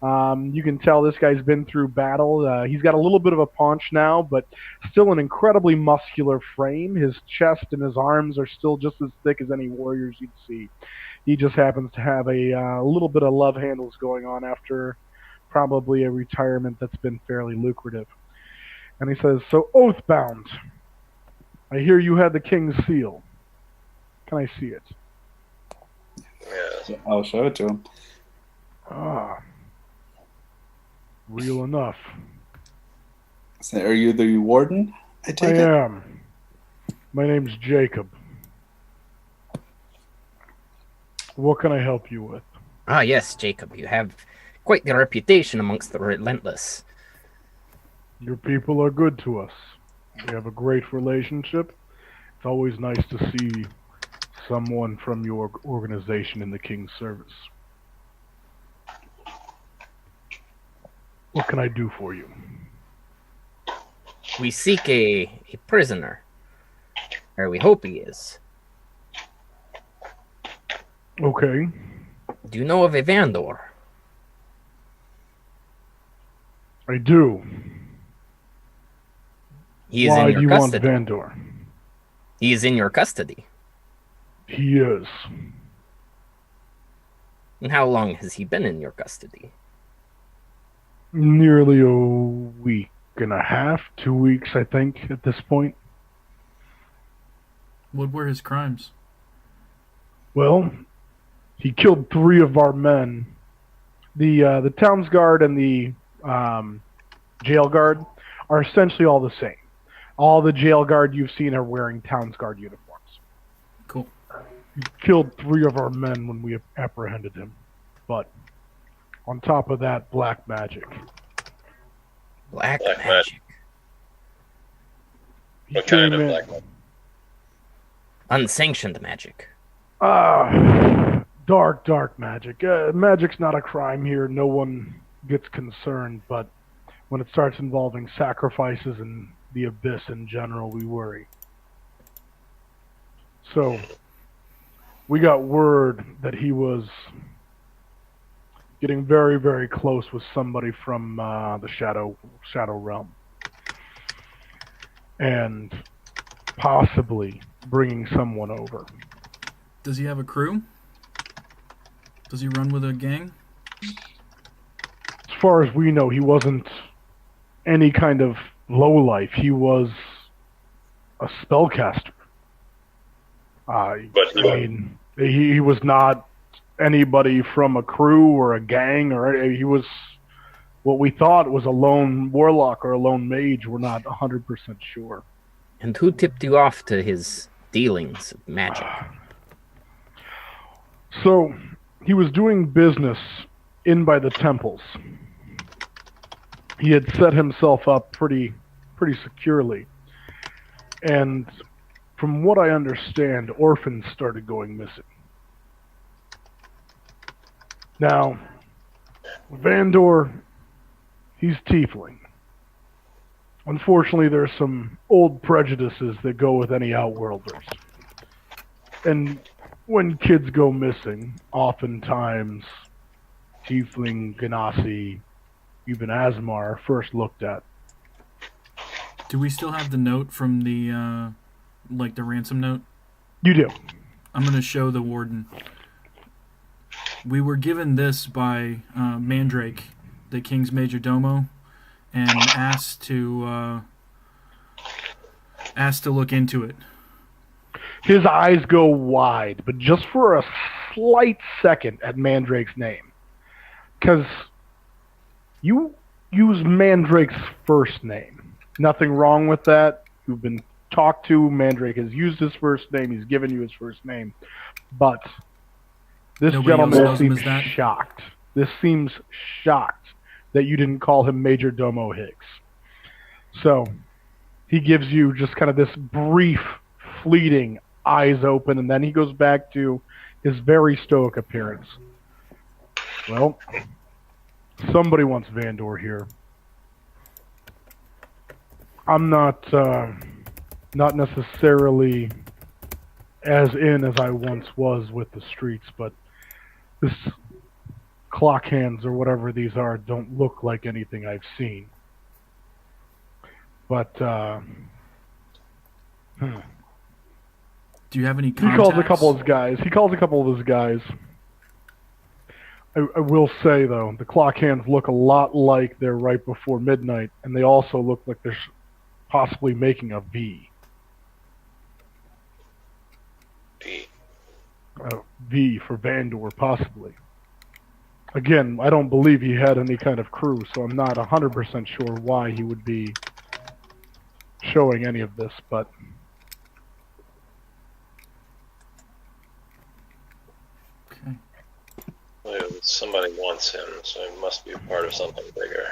[SPEAKER 1] You can tell this guy's been through battle. He's got a little bit of a paunch now, but still an incredibly muscular frame. His chest and his arms are still just as thick as any warriors you'd see. He just happens to have a little bit of love handles going on after probably a retirement that's been fairly lucrative. And he says, "So, Oathbound, I hear you had the King's Seal. Can I see it?"
[SPEAKER 4] Yeah.
[SPEAKER 3] I'll show it to him.
[SPEAKER 1] Ah, real enough.
[SPEAKER 3] So, are you the warden? I take
[SPEAKER 1] I
[SPEAKER 3] it.
[SPEAKER 1] am. My name's Jacob. What can I help you with?
[SPEAKER 5] Ah, yes, Jacob, you have quite the reputation amongst the relentless.
[SPEAKER 1] Your people are good to us. We have a great relationship. It's always nice to see someone from your organization in the King's service. What can I do for you?
[SPEAKER 5] We seek a prisoner. Or we hope he is.
[SPEAKER 1] Okay.
[SPEAKER 5] Do you know of a Vandor?
[SPEAKER 1] I do.
[SPEAKER 5] He is
[SPEAKER 1] Why
[SPEAKER 5] in
[SPEAKER 1] do
[SPEAKER 5] your
[SPEAKER 1] you want
[SPEAKER 5] custody.
[SPEAKER 1] Vandor?
[SPEAKER 5] He is in your custody.
[SPEAKER 1] He is.
[SPEAKER 5] And how long has he been in your custody?
[SPEAKER 1] Nearly a week and a half, 2 weeks, I think, at this point.
[SPEAKER 2] What were his crimes?
[SPEAKER 1] Well, he killed 3 of our men. The town's guard and the jail guard are essentially all the same. All the jail guard you've seen are wearing town's guard uniforms.
[SPEAKER 2] Cool.
[SPEAKER 1] He killed 3 of our men when we apprehended him. But on top of that, black magic.
[SPEAKER 5] Black
[SPEAKER 4] Black
[SPEAKER 5] magic.
[SPEAKER 1] He
[SPEAKER 4] What kind
[SPEAKER 1] came
[SPEAKER 4] of
[SPEAKER 1] in-
[SPEAKER 4] black magic?
[SPEAKER 5] Unsanctioned magic.
[SPEAKER 1] Dark magic. Magic's not a crime here. No one gets concerned, but when it starts involving sacrifices and the abyss in general, we worry. So, we got word that he was getting very, very close with somebody from the Shadow Realm. And possibly bringing someone over.
[SPEAKER 2] Does he have a crew? Does he run with a gang?
[SPEAKER 1] As far as we know, he wasn't any kind of lowlife. He was a spellcaster.
[SPEAKER 4] But
[SPEAKER 1] he was not anybody from a crew or a gang, or he was what we thought was a lone warlock or a lone mage. We're not 100% sure.
[SPEAKER 5] And who tipped you off to his dealings of magic?
[SPEAKER 1] So, he was doing business in by the temples. He had set himself up pretty securely. And from what I understand, orphans started going missing. Now, Vandor, he's tiefling. Unfortunately, there's some old prejudices that go with any outworlders. And when kids go missing, oftentimes tiefling, Ganassi, even Asmar are first looked at.
[SPEAKER 2] Do we still have the note from the the ransom note?
[SPEAKER 1] You do.
[SPEAKER 2] I'm going to show the warden. We were given this by Mandrake, the king's major domo, and asked to look into it.
[SPEAKER 1] His eyes go wide, but just for a slight second at Mandrake's name. Because you use Mandrake's first name. Nothing wrong with that. You've been talked to. Mandrake has used his first name. He's given you his first name. But this
[SPEAKER 2] Nobody else
[SPEAKER 1] gentleman
[SPEAKER 2] knows him
[SPEAKER 1] seems
[SPEAKER 2] as that?
[SPEAKER 1] shocked. This seems shocked that you didn't call him Major Domo Higgs. So he gives you just kind of this brief, fleeting eyes open, and then he goes back to his very stoic appearance. Well, somebody wants Vandor here. I'm not necessarily as in as I once was with the streets, but this clock hands or whatever these are don't look like anything I've seen. But
[SPEAKER 2] Do you have any
[SPEAKER 1] he
[SPEAKER 2] contacts?
[SPEAKER 1] calls a couple of his guys. I will say though, the clock hands look a lot like they're right before midnight, and they also look like they're possibly making a V.
[SPEAKER 4] B.
[SPEAKER 1] A V for Vandor, possibly. Again, I don't believe he had any kind of crew, so I'm not 100% sure why he would be showing any of this, but
[SPEAKER 2] Okay.
[SPEAKER 4] Well, somebody wants him, so he must be a part of something bigger.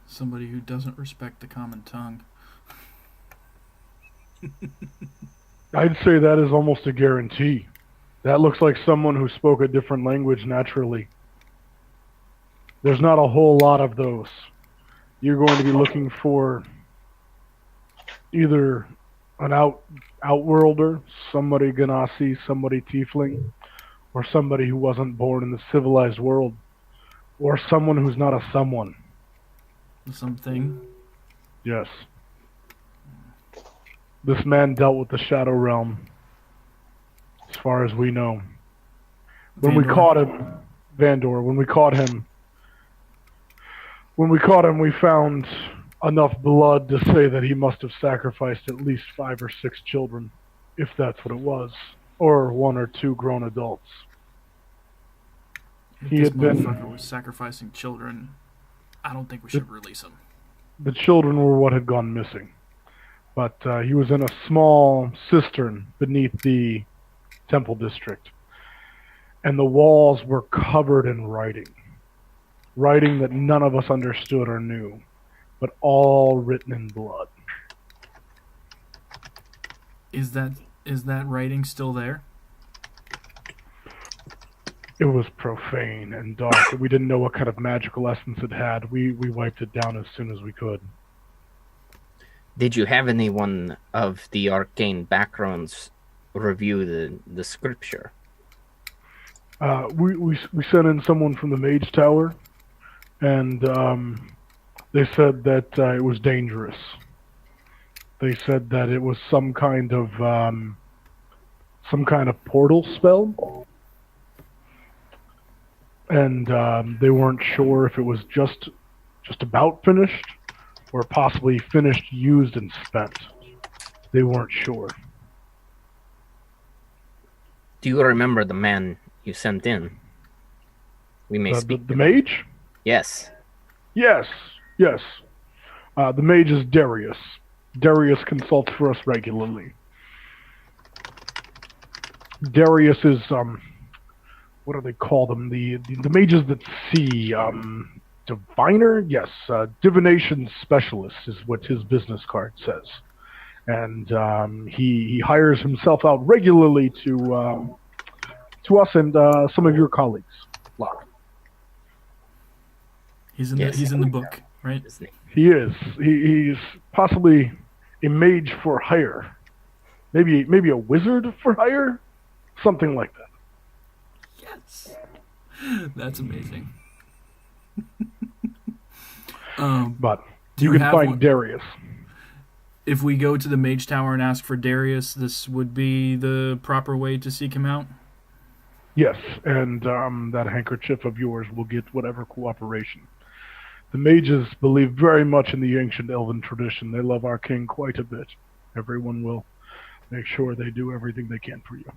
[SPEAKER 2] Somebody who doesn't respect the common tongue.
[SPEAKER 1] I'd say that is almost a guarantee. That looks like someone who spoke a different language naturally. There's not a whole lot of those. You're going to be looking for either an outworlder, somebody Ganassi, somebody Tiefling, or somebody who wasn't born in the civilized world, or someone who's not a someone.
[SPEAKER 2] Something.
[SPEAKER 1] Yes. This man dealt with the Shadow Realm, as far as we know. When we
[SPEAKER 2] Vandor.
[SPEAKER 1] caught him, Vandor, when we caught him, we found enough blood to say that he must have sacrificed at least 5 or 6 children, if that's what it was, or 1 or 2 grown adults.
[SPEAKER 2] If
[SPEAKER 1] He
[SPEAKER 2] this
[SPEAKER 1] had been-
[SPEAKER 2] motherfucker was sacrificing children, I don't think we should release him.
[SPEAKER 1] The children were what had gone missing. But he was in a small cistern beneath the temple district. And the walls were covered in writing. Writing that none of us understood or knew, but all written in blood.
[SPEAKER 2] Is that writing still there?
[SPEAKER 1] It was profane and dark. We didn't know what kind of magical essence it had. We wiped it down as soon as we could.
[SPEAKER 5] Did you have anyone of the arcane backgrounds review the scripture?
[SPEAKER 1] We sent in someone from the Mage Tower, and they said that it was dangerous. They said that it was some kind of portal spell, and they weren't sure if it was just about finished, or possibly finished, used, and spent. They weren't sure.
[SPEAKER 5] Do you remember the man you sent in? We may speak.
[SPEAKER 1] The mage?
[SPEAKER 5] Yes.
[SPEAKER 1] Yes. The mage is Darius. Darius consults for us regularly. Darius is what do they call them? The mages that see diviner? Yes, divination specialist is what his business card says. And he hires himself out regularly to us and some of your colleagues. Locke.
[SPEAKER 2] He's in the book, right?
[SPEAKER 1] He is. He's possibly a mage for hire. Maybe a wizard for hire? Something like that.
[SPEAKER 2] Yes. That's amazing.
[SPEAKER 1] But
[SPEAKER 2] do
[SPEAKER 1] you
[SPEAKER 2] you
[SPEAKER 1] can
[SPEAKER 2] have
[SPEAKER 1] find
[SPEAKER 2] one-
[SPEAKER 1] Darius.
[SPEAKER 2] If we go to the Mage Tower and ask for Darius, this would be the proper way to seek him out?
[SPEAKER 1] Yes, and that handkerchief of yours will get whatever cooperation. The mages believe very much in the ancient elven tradition. They love our king quite a bit. Everyone will make sure they do everything they can for you.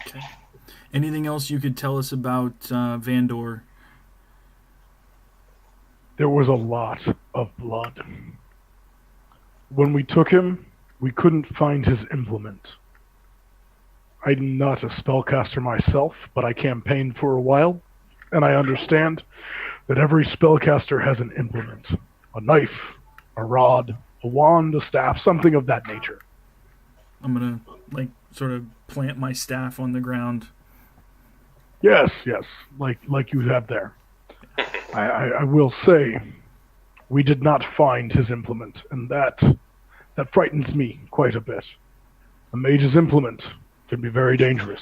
[SPEAKER 2] Okay. Anything else you could tell us about Vandor?
[SPEAKER 1] There was a lot of blood. When we took him, we couldn't find his implement. I'm not a spellcaster myself, but I campaigned for a while, and I understand that every spellcaster has an implement. A knife, a rod, a wand, a staff, something of that nature.
[SPEAKER 2] I'm gonna sort of plant my staff on the ground.
[SPEAKER 1] Yes, like you have there. I will say, We did not find his implement, and that frightens me quite a bit. A mage's implement can be very dangerous.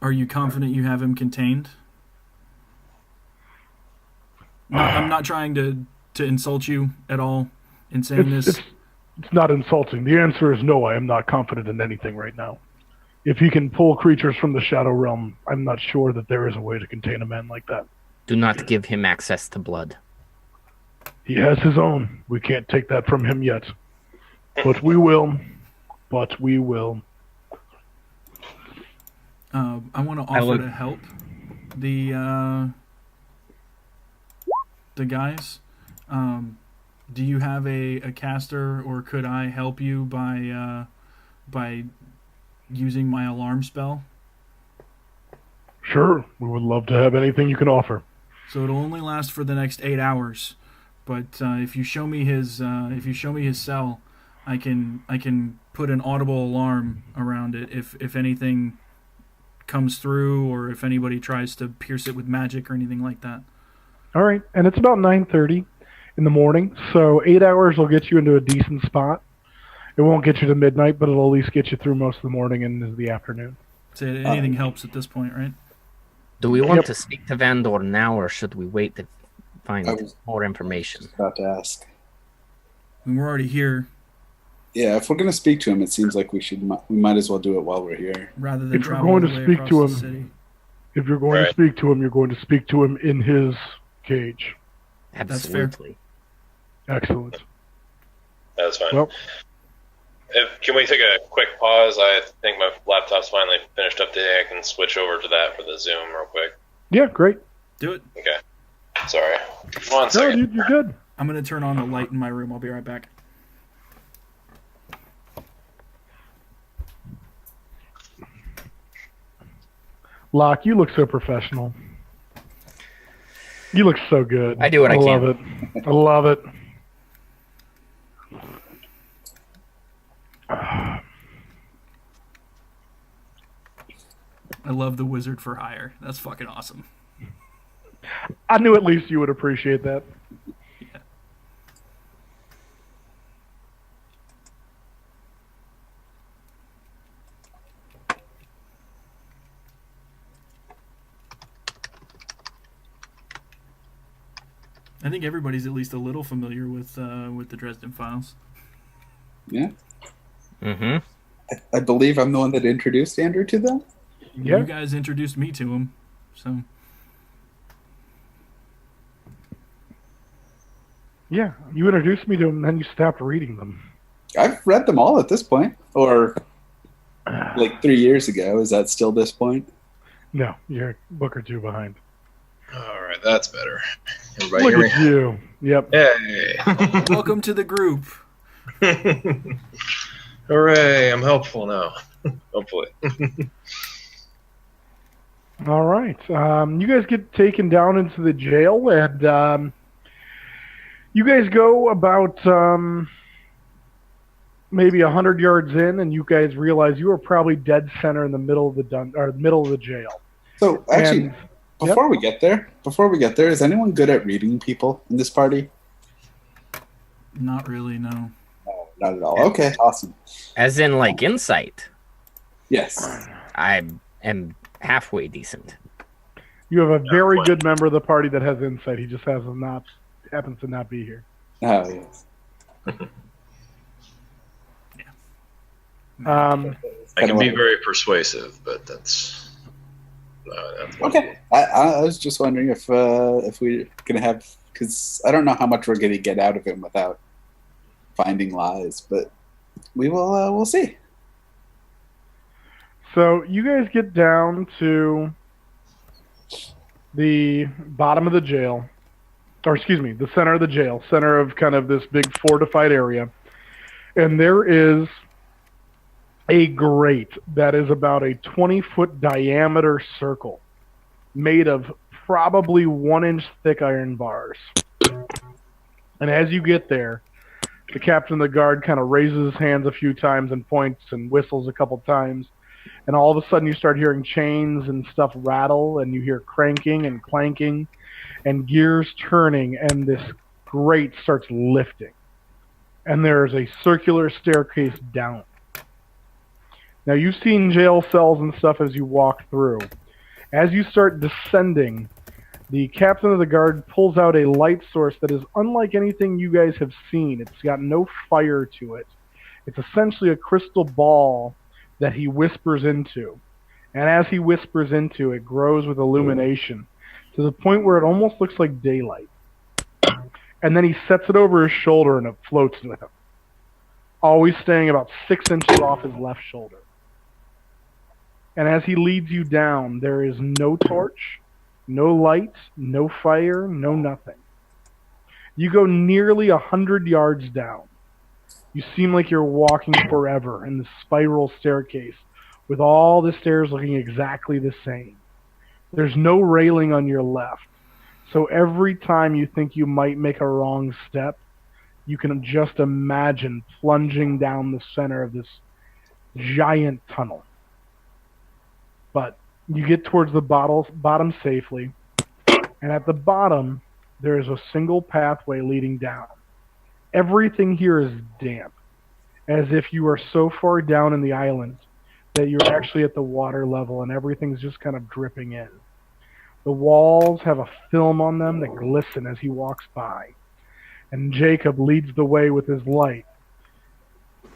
[SPEAKER 2] Are you confident you have him contained? I'm not trying to insult you at all in saying this.
[SPEAKER 1] It's not insulting. The answer is no, I am not confident in anything right now. If he can pull creatures from the Shadow Realm, I'm not sure that there is a way to contain a man like that.
[SPEAKER 5] Do not give him access to blood.
[SPEAKER 1] He has his own. We can't take that from him yet. But we will.
[SPEAKER 2] I want to offer to help the guys. Do you have a caster, or could I help you by using my alarm spell?
[SPEAKER 1] Sure, we would love to have anything you can offer.
[SPEAKER 2] So it'll only last for the next 8 hours, but if you show me his cell, I can put an audible alarm around it if anything comes through, or if anybody tries to pierce it with magic or anything like that.
[SPEAKER 1] All right, and it's about 9:30 in the morning, so 8 hours will get you into a decent spot. It won't get you to midnight, but it'll at least get you through most of the morning and into the afternoon.
[SPEAKER 2] So anything helps at this point, right?
[SPEAKER 5] Do we want to speak to Vandor now, or should we wait to find more information?
[SPEAKER 3] About to ask.
[SPEAKER 2] I mean, we're already here.
[SPEAKER 3] Yeah, if we're going to speak to him, it seems like we might as well do it while we're here.
[SPEAKER 2] Rather than
[SPEAKER 1] If you're
[SPEAKER 2] travel
[SPEAKER 1] going
[SPEAKER 2] all
[SPEAKER 1] to
[SPEAKER 2] the way
[SPEAKER 1] speak
[SPEAKER 2] across
[SPEAKER 1] to
[SPEAKER 2] the
[SPEAKER 1] him,
[SPEAKER 2] city.
[SPEAKER 1] if you're going to speak to him, you're going to speak to him in his cage.
[SPEAKER 5] Absolutely.
[SPEAKER 1] Excellent.
[SPEAKER 4] That's fine.
[SPEAKER 1] Well,
[SPEAKER 4] Can we take a quick pause? I think my laptop's finally finished updating. I can switch over to that for the Zoom real quick.
[SPEAKER 1] yeah, great.
[SPEAKER 2] Do it.
[SPEAKER 4] Okay. Sorry. One
[SPEAKER 1] No,
[SPEAKER 4] second.
[SPEAKER 1] dude, you're good.
[SPEAKER 2] I'm going to turn on the light in my room. I'll be right back.
[SPEAKER 1] Locke, you look so professional. You look so good.
[SPEAKER 5] I do what I can.
[SPEAKER 1] love it. I love it.
[SPEAKER 2] I love the wizard for hire. That's fucking awesome.
[SPEAKER 1] I knew at least you would appreciate that.
[SPEAKER 2] Yeah. I think everybody's at least a little familiar with the Dresden Files.
[SPEAKER 3] Yeah.
[SPEAKER 5] Mm-hmm.
[SPEAKER 3] I believe I'm the one that introduced Andrew to them.
[SPEAKER 1] Yeah.
[SPEAKER 2] You guys introduced me to him, so
[SPEAKER 1] Yeah, you introduced me to them, and then you stopped reading them.
[SPEAKER 3] I've read them all at this point. Or like 3 years ago. Is that still this point?
[SPEAKER 1] No, you're a book or two behind.
[SPEAKER 6] All right, that's better. Everybody
[SPEAKER 1] Look
[SPEAKER 6] hear
[SPEAKER 1] at you. Yep.
[SPEAKER 6] me? Hey.
[SPEAKER 2] welcome to the group.
[SPEAKER 6] Hooray, I'm helpful now. Hopefully.
[SPEAKER 1] All right. You guys get taken down into the jail, and you guys go about maybe 100 yards in, and you guys realize you are probably dead center in the middle of the middle of the jail.
[SPEAKER 3] So actually,
[SPEAKER 1] And-
[SPEAKER 3] before we get there, is anyone good at reading people in this party?
[SPEAKER 2] Not really, no.
[SPEAKER 3] No, not at all. Okay, awesome.
[SPEAKER 5] As in, like, insight.
[SPEAKER 3] Yes.
[SPEAKER 5] I am halfway decent.
[SPEAKER 1] You have a very good member of the party that has insight. He just happens to not be here.
[SPEAKER 3] Oh, yes.
[SPEAKER 6] I can be very persuasive, but that's
[SPEAKER 3] Okay. I was just wondering if we're gonna have, because I don't know how much we're gonna get out of him without finding lies, but we will. We'll see.
[SPEAKER 1] So you guys get down to the bottom of the jail, or excuse me, the center of the jail, center of kind of this big fortified area, and there is a grate that is about a 20-foot diameter circle made of probably 1-inch thick iron bars. And as you get there, the captain of the guard kind of raises his hands a few times and points and whistles a couple times. And all of a sudden you start hearing chains and stuff rattle, and you hear cranking and clanking and gears turning, and this grate starts lifting, and there's a circular staircase down. Now, you've seen jail cells and stuff as you walk through. As you start descending, the captain of the guard pulls out a light source that is unlike anything you guys have seen. It's got no fire to it. It's essentially a crystal ball that he whispers into. And as he whispers into it, grows with illumination to the point where it almost looks like daylight. And then he sets it over his shoulder and it floats with him, always staying about 6 inches off his left shoulder. And as he leads you down, there is no torch, no light, no fire, no nothing. You go nearly 100 yards down. You seem like you're walking forever in the spiral staircase with all the stairs looking exactly the same. There's no railing on your left, so every time you think you might make a wrong step, you can just imagine plunging down the center of this giant tunnel. But you get towards the bottom safely, and at the bottom, there is a single pathway leading down. Everything here is damp, as if you are so far down in the island that you're actually at the water level and everything's just kind of dripping in. The walls have a film on them that glisten as he walks by, and Jacob leads the way with his light.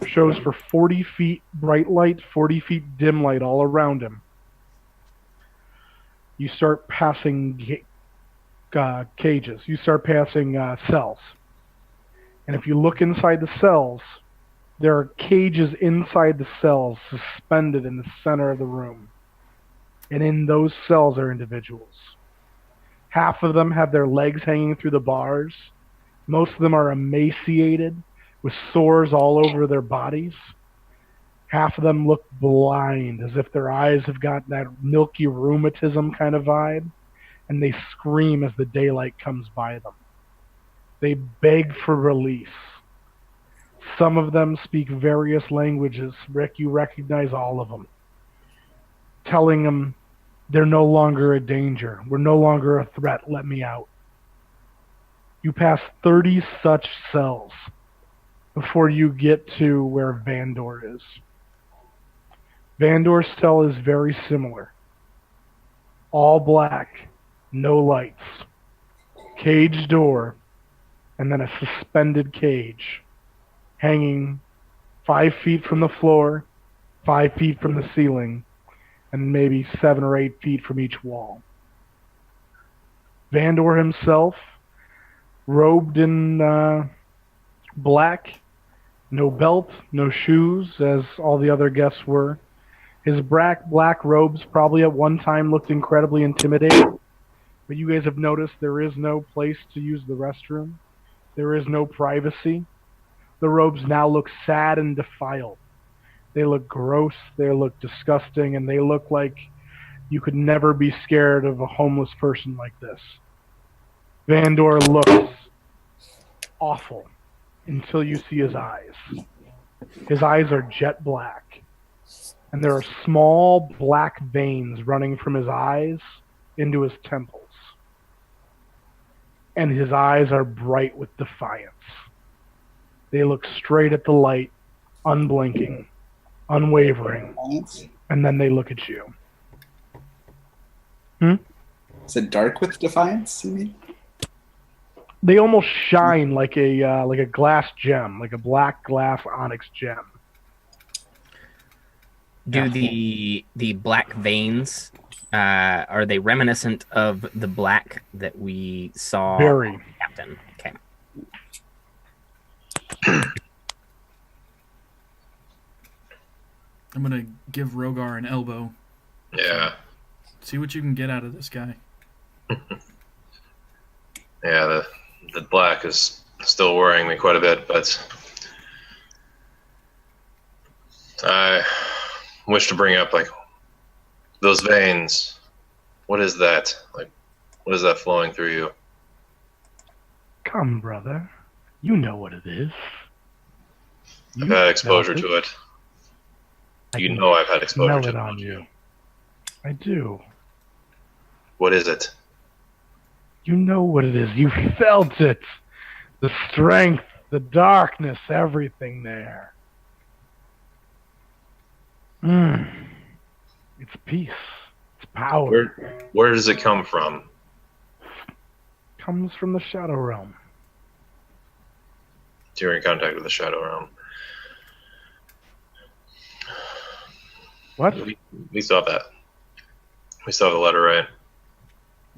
[SPEAKER 1] Shows for 40 feet bright light, 40 feet dim light all around him. You start passing cages. You start passing cells. And if you look inside the cells, there are cages inside the cells suspended in the center of the room. And in those cells are individuals. Half of them have their legs hanging through the bars. Most of them are emaciated with sores all over their bodies. Half of them look blind, as if their eyes have got that milky rheumatism kind of vibe, and they scream as the daylight comes by them. They beg for release. Some of them speak various languages. Rick, you recognize all of them. Telling them they're no longer a danger. We're no longer a threat. Let me out. You pass 30 such cells before you get to where Vandor is. Vandor's cell is very similar. All black, no lights. Cage door, and then a suspended cage hanging 5 feet from the floor, 5 feet from the ceiling, and maybe 7 or 8 feet from each wall. Vandor himself, robed in black, no belt, no shoes, as all the other guests were. His black robes probably at one time looked incredibly intimidating, but you guys have noticed there is no place to use the restroom. There is no privacy. The robes now look sad and defiled. They look gross, they look disgusting, and they look like you could never be scared of a homeless person like this. Vandor looks awful until you see his eyes. His eyes are jet black, and there are small black veins running from his eyes into his temples. And his eyes are bright with defiance. They look straight at the light, unblinking, unwavering, and then they look at you.
[SPEAKER 3] Is it dark with defiance, you mean?
[SPEAKER 1] They almost shine like a glass gem, like a black glass onyx gem.
[SPEAKER 5] Do the black veins are they reminiscent of the black that we saw?
[SPEAKER 1] Very.
[SPEAKER 5] Captain. Okay.
[SPEAKER 2] I'm gonna give Rogar an elbow.
[SPEAKER 6] Yeah.
[SPEAKER 2] See what you can get out of this guy.
[SPEAKER 6] Yeah, the black is still worrying me quite a bit, but I wish to bring up, like, those veins. What is that? Like, what is that flowing through you?
[SPEAKER 1] Come, brother. You know what it is.
[SPEAKER 6] I've had exposure to it. You know I've had exposure to it.
[SPEAKER 1] Smell it on you. I do.
[SPEAKER 6] What is it?
[SPEAKER 1] You know what it is. You felt it. The strength, the darkness, everything there. It's peace. It's power.
[SPEAKER 6] Where does it come from?
[SPEAKER 1] Comes from the Shadow Realm.
[SPEAKER 6] So you're in contact with the Shadow Realm.
[SPEAKER 1] What?
[SPEAKER 6] We saw that. We saw the letter, right?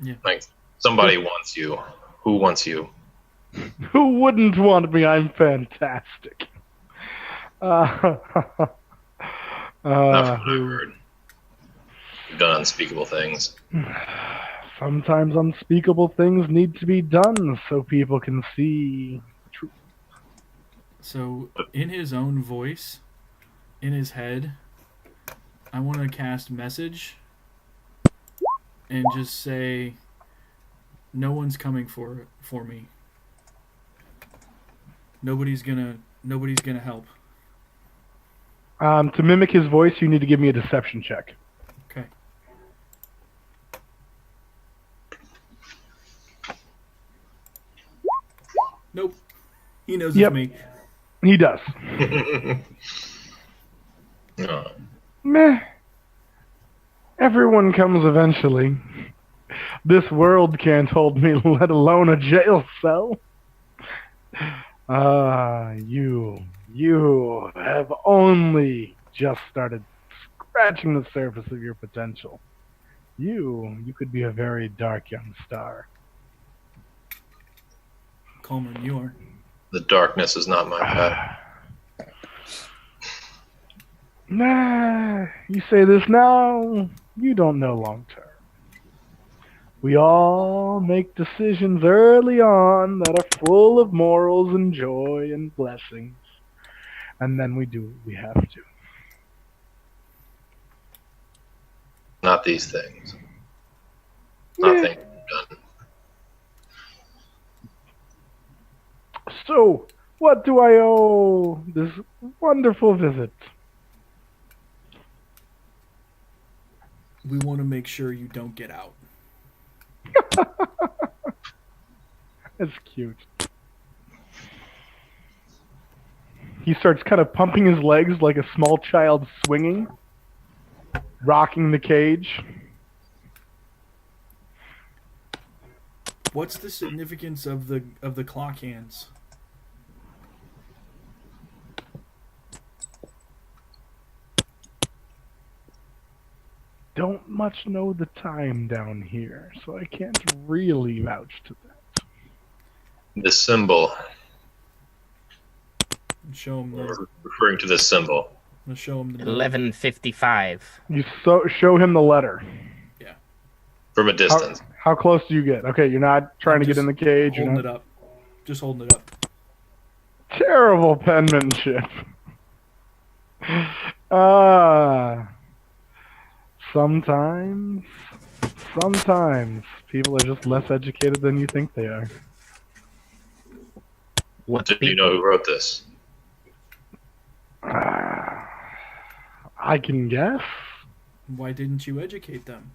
[SPEAKER 2] Yeah.
[SPEAKER 6] Like, somebody wants you. Who wants you?
[SPEAKER 1] Who wouldn't want me? I'm fantastic.
[SPEAKER 6] Not from what I've heard. You've done unspeakable things.
[SPEAKER 1] Sometimes unspeakable things need to be done so people can see the truth.
[SPEAKER 2] So, in his own voice, in his head, I want to cast message and just say, no one's coming for me. Nobody's gonna help.
[SPEAKER 1] To mimic his voice, you need to give me a deception check.
[SPEAKER 2] Okay. Nope. He knows
[SPEAKER 1] Yep.
[SPEAKER 2] it's me.
[SPEAKER 1] He does.
[SPEAKER 6] No.
[SPEAKER 1] Meh. Everyone comes eventually. This world can't hold me, let alone a jail cell. You have only just started scratching the surface of your potential. You could be a very dark young star.
[SPEAKER 2] Calmer than you are.
[SPEAKER 6] The darkness is not my path.
[SPEAKER 1] Nah, you say this now, you don't know long term. We all make decisions early on that are full of morals and joy and blessings. And then we do what we have to.
[SPEAKER 6] Not these things. Nothing done.
[SPEAKER 1] So, what do I owe this wonderful visit?
[SPEAKER 2] We want to make sure you don't get out.
[SPEAKER 1] That's cute. He starts kind of pumping his legs like a small child swinging, rocking the cage.
[SPEAKER 2] What's the significance of the clock hands?
[SPEAKER 1] Don't much know the time down here, so I can't really vouch to that.
[SPEAKER 6] The symbol.
[SPEAKER 2] Show him the.
[SPEAKER 6] Referring to this symbol.
[SPEAKER 2] Let's show him the.
[SPEAKER 5] 11:55.
[SPEAKER 1] You show him the letter.
[SPEAKER 2] Yeah.
[SPEAKER 6] From a distance.
[SPEAKER 1] How close do you get? Okay, you're not trying to get in the cage.
[SPEAKER 2] Holding it up. Just holding it up.
[SPEAKER 1] Terrible penmanship. Sometimes people are just less educated than you think they are.
[SPEAKER 6] Do you know who wrote this?
[SPEAKER 1] I can guess.
[SPEAKER 2] Why didn't you educate them?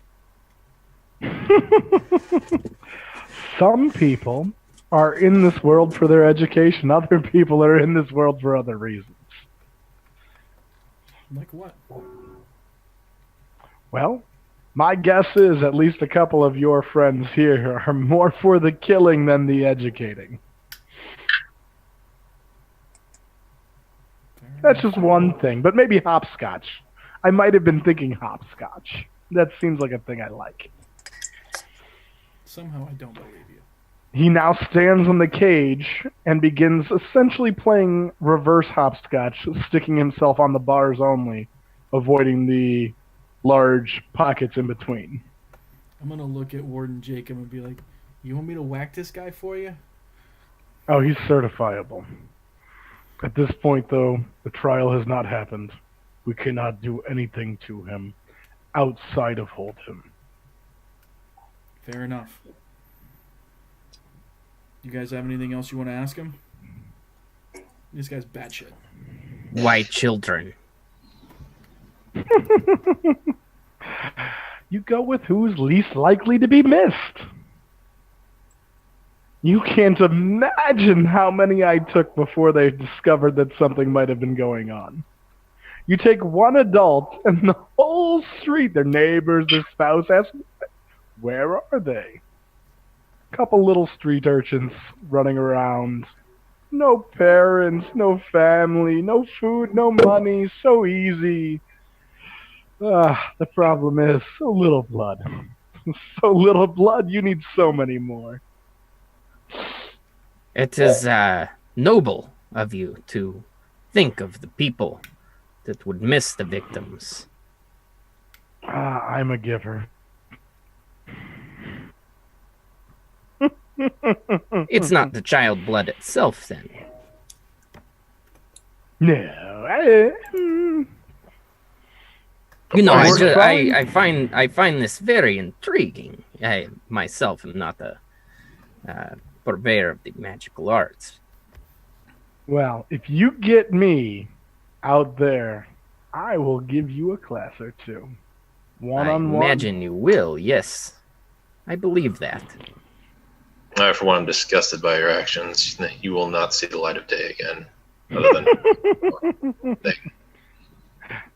[SPEAKER 1] Some people are in this world for their education. Other people are in this world for other reasons.
[SPEAKER 2] Like what?
[SPEAKER 1] Well, my guess is at least a couple of your friends here are more for the killing than the educating. That's just one thing, but maybe hopscotch. I might have been thinking hopscotch. That seems like a thing I like.
[SPEAKER 2] Somehow I don't believe you.
[SPEAKER 1] He now stands in the cage and begins essentially playing reverse hopscotch, sticking himself on the bars only, avoiding the large pockets in between.
[SPEAKER 2] I'm going to look at Warden Jacob and be like, you want me to whack this guy for you?
[SPEAKER 1] Oh, he's certifiable. At this point, though, the trial has not happened. We cannot do anything to him outside of hold him.
[SPEAKER 2] Fair enough. You guys have anything else you want to ask him? This guy's batshit.
[SPEAKER 5] Why children?
[SPEAKER 1] You go with who's least likely to be missed. You can't imagine how many I took before they discovered that something might have been going on. You take one adult, and the whole street, their neighbors, their spouse, ask, where are they? Couple little street urchins running around. No parents, no family, no food, no money, so easy. The problem is, so little blood. So little blood, you need so many more.
[SPEAKER 5] It is noble of you to think of the people that would miss the victims.
[SPEAKER 1] I'm a giver.
[SPEAKER 5] It's not the child blood itself, then.
[SPEAKER 1] No.
[SPEAKER 5] You know,
[SPEAKER 1] Works fine.
[SPEAKER 5] I find this very intriguing. I myself am not a purveyor of the magical arts.
[SPEAKER 1] Well, if you get me out there, I will give you a class or two. One-on-one.
[SPEAKER 5] I imagine you will, yes. I believe that.
[SPEAKER 6] I, for one, am disgusted by your actions. You will not see the light of day again. Other than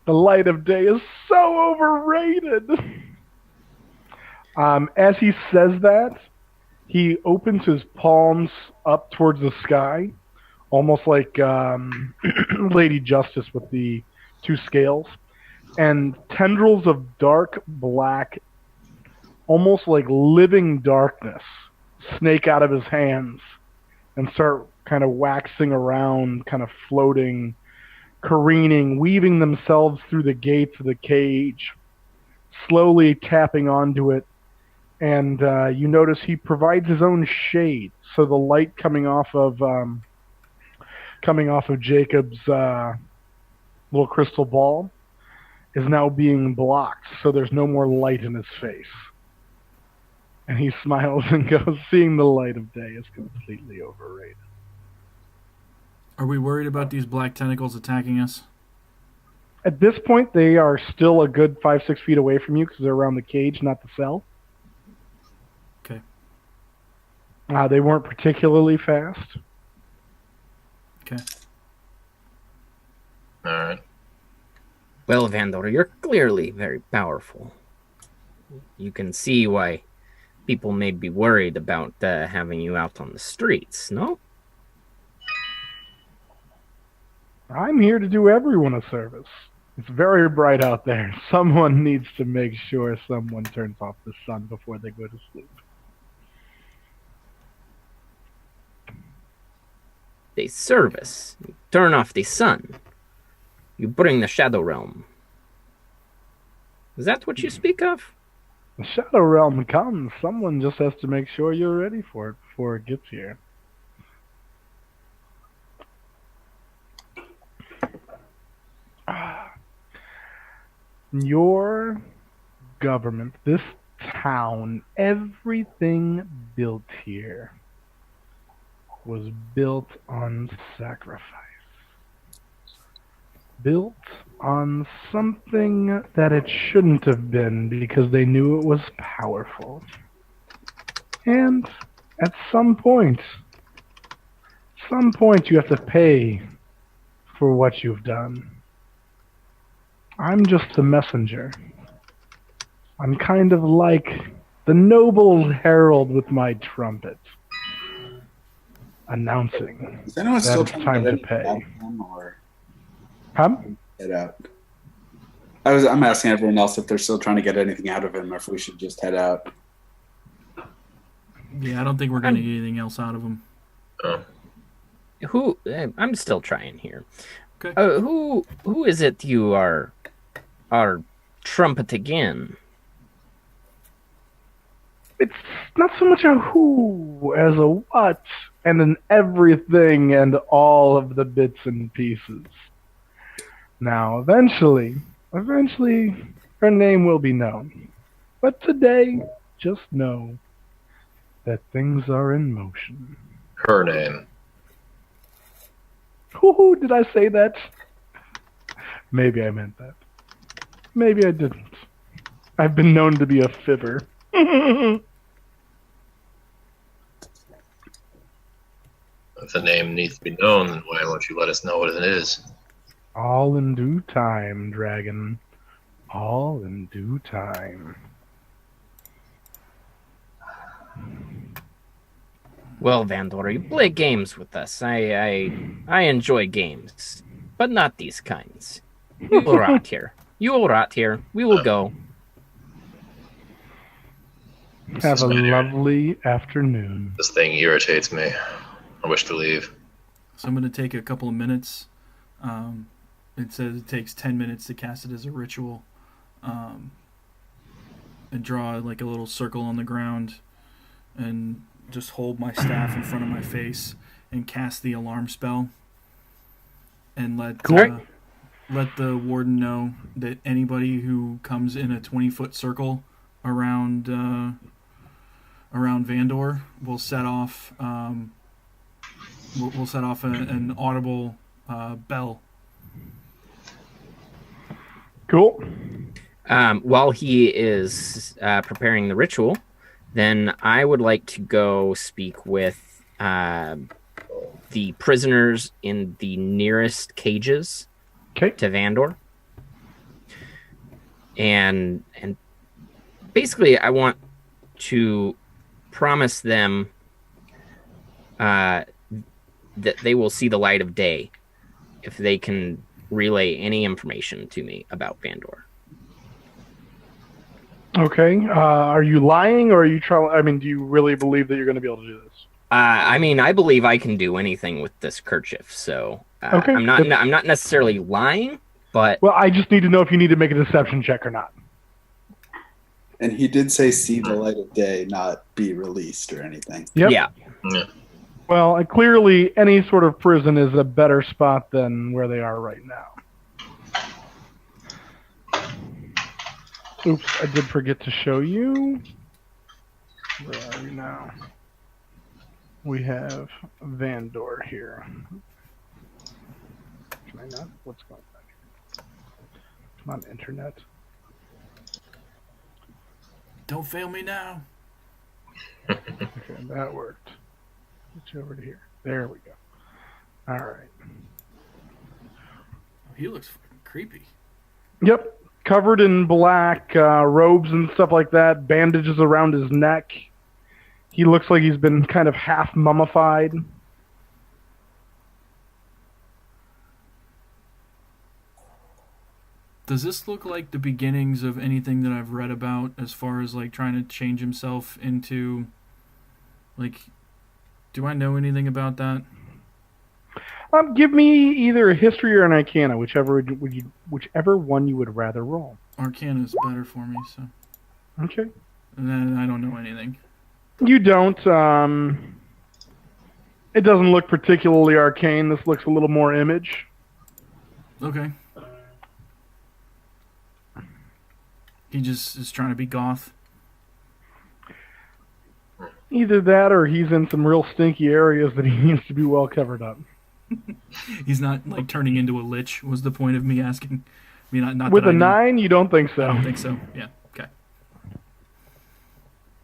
[SPEAKER 1] The light of day is so overrated. As he says that, he opens his palms up towards the sky, almost like Lady Justice with the two scales, and tendrils of dark black, almost like living darkness, snake out of his hands and start kind of waxing around, kind of floating, careening, weaving themselves through the gates of the cage, slowly tapping onto it. And you notice he provides his own shade, so the light coming off of Jacob's little crystal ball is now being blocked, so there's no more light in his face. And he smiles and goes, seeing the light of day is completely overrated.
[SPEAKER 2] Are we worried about these black tentacles attacking us?
[SPEAKER 1] At this point, they are still a good 5-6 feet away from you because they're around the cage, not the cell.
[SPEAKER 2] Okay.
[SPEAKER 1] They weren't particularly fast.
[SPEAKER 2] Okay.
[SPEAKER 6] all right.
[SPEAKER 5] Well, Vandor, you're clearly very powerful. You can see why people may be worried about having you out on the streets, no?
[SPEAKER 1] I'm here to do everyone a service. It's very bright out there. Someone needs to make sure someone turns off the sun before they go to sleep.
[SPEAKER 5] The service. You turn off the sun. You bring the Shadow Realm. Is that what you speak of?
[SPEAKER 1] The Shadow Realm comes. Someone just has to make sure you're ready for it before it gets here. Your government, this town, everything built here was built on sacrifice. Built on something that it shouldn't have been because they knew it was powerful. And at some point you have to pay for what you've done. I'm just the messenger. I'm kind of like the noble herald with my trumpet, announcing
[SPEAKER 3] Is anyone
[SPEAKER 1] that
[SPEAKER 3] still
[SPEAKER 1] it's
[SPEAKER 3] trying
[SPEAKER 1] time
[SPEAKER 3] to
[SPEAKER 1] to
[SPEAKER 3] get
[SPEAKER 1] pay.
[SPEAKER 3] anything out of him, or
[SPEAKER 1] Huh?
[SPEAKER 3] head out? I'm asking everyone else if they're still trying to get anything out of him, or if we should just head out.
[SPEAKER 2] Yeah, I don't think we're going to get anything else out of them.
[SPEAKER 6] Oh,
[SPEAKER 5] I'm still trying here.
[SPEAKER 2] Okay.
[SPEAKER 5] Who is it you are trumpeting in?
[SPEAKER 1] It's not so much a who as a what, and an everything and all of the bits and pieces. Now, eventually, her name will be known. But today, just know that things are in motion.
[SPEAKER 6] her name.
[SPEAKER 1] Whoo, did I say that? Maybe I meant that. Maybe I didn't. I've been known to be a fibber.
[SPEAKER 6] If the name needs to be known, then why won't you let us know what it is?
[SPEAKER 1] All in due time, dragon. All in due time.
[SPEAKER 5] Well, Vandor, you play games with us. I enjoy games, but not these kinds. You will rot here. You will rot here. We will go.
[SPEAKER 1] Have a lovely afternoon.
[SPEAKER 6] This thing irritates me. I wish to leave.
[SPEAKER 2] So I'm going to take a couple of minutes. It says it takes 10 minutes to cast it as a ritual. And draw like a little circle on the ground and just hold my staff in front of my face and cast the alarm spell. And let the warden know that anybody who comes in a 20-foot circle around Vandor will set off we'll set off an audible bell.
[SPEAKER 1] Cool.
[SPEAKER 5] While he is preparing the ritual, then I would like to go speak with the prisoners in the nearest cages to Vandor. And basically, I want to promise them that they will see the light of day if they can relay any information to me about Vandor.
[SPEAKER 1] Okay. Are you lying, or are you trying? I mean, do you really believe that you're going to be able to do this?
[SPEAKER 5] I mean, I believe I can do anything with this kerchief, so
[SPEAKER 1] okay.
[SPEAKER 5] I'm not necessarily lying, but
[SPEAKER 1] well, I just need to know if you need to make a deception check or not.
[SPEAKER 3] And he did say "see the light of day," not "be released" or anything.
[SPEAKER 1] Yep.
[SPEAKER 5] Yeah.
[SPEAKER 1] Well, clearly, any sort of prison is a better spot than where they are right now. Oops, I did forget to show you. Where are we now? We have Vandor here. Can I not? What's going on here? Come on, internet.
[SPEAKER 2] Don't fail me now.
[SPEAKER 1] Okay, that worked. Get you over to here. There we go. All right.
[SPEAKER 2] He looks fucking creepy.
[SPEAKER 1] Yep. Covered in black robes and stuff like that, bandages around his neck. He looks like he's been kind of half mummified.
[SPEAKER 2] Does this look like the beginnings of anything that I've read about as far as like trying to change himself into, like, do I know anything about that?
[SPEAKER 1] Give me either a history or an arcana, whichever one you would rather roll.
[SPEAKER 2] Arcana is better for me, so.
[SPEAKER 1] Okay.
[SPEAKER 2] And then I don't know anything.
[SPEAKER 1] You don't. It doesn't look particularly arcane. This looks a little more image.
[SPEAKER 2] Okay. He just is trying to be goth.
[SPEAKER 1] Either that or he's in some real stinky areas that he needs to be well covered up.
[SPEAKER 2] He's not like turning into a lich, was the point of me asking. I mean, not
[SPEAKER 1] with
[SPEAKER 2] that
[SPEAKER 1] a 9, you don't think so?
[SPEAKER 2] I don't think so. Yeah. Okay.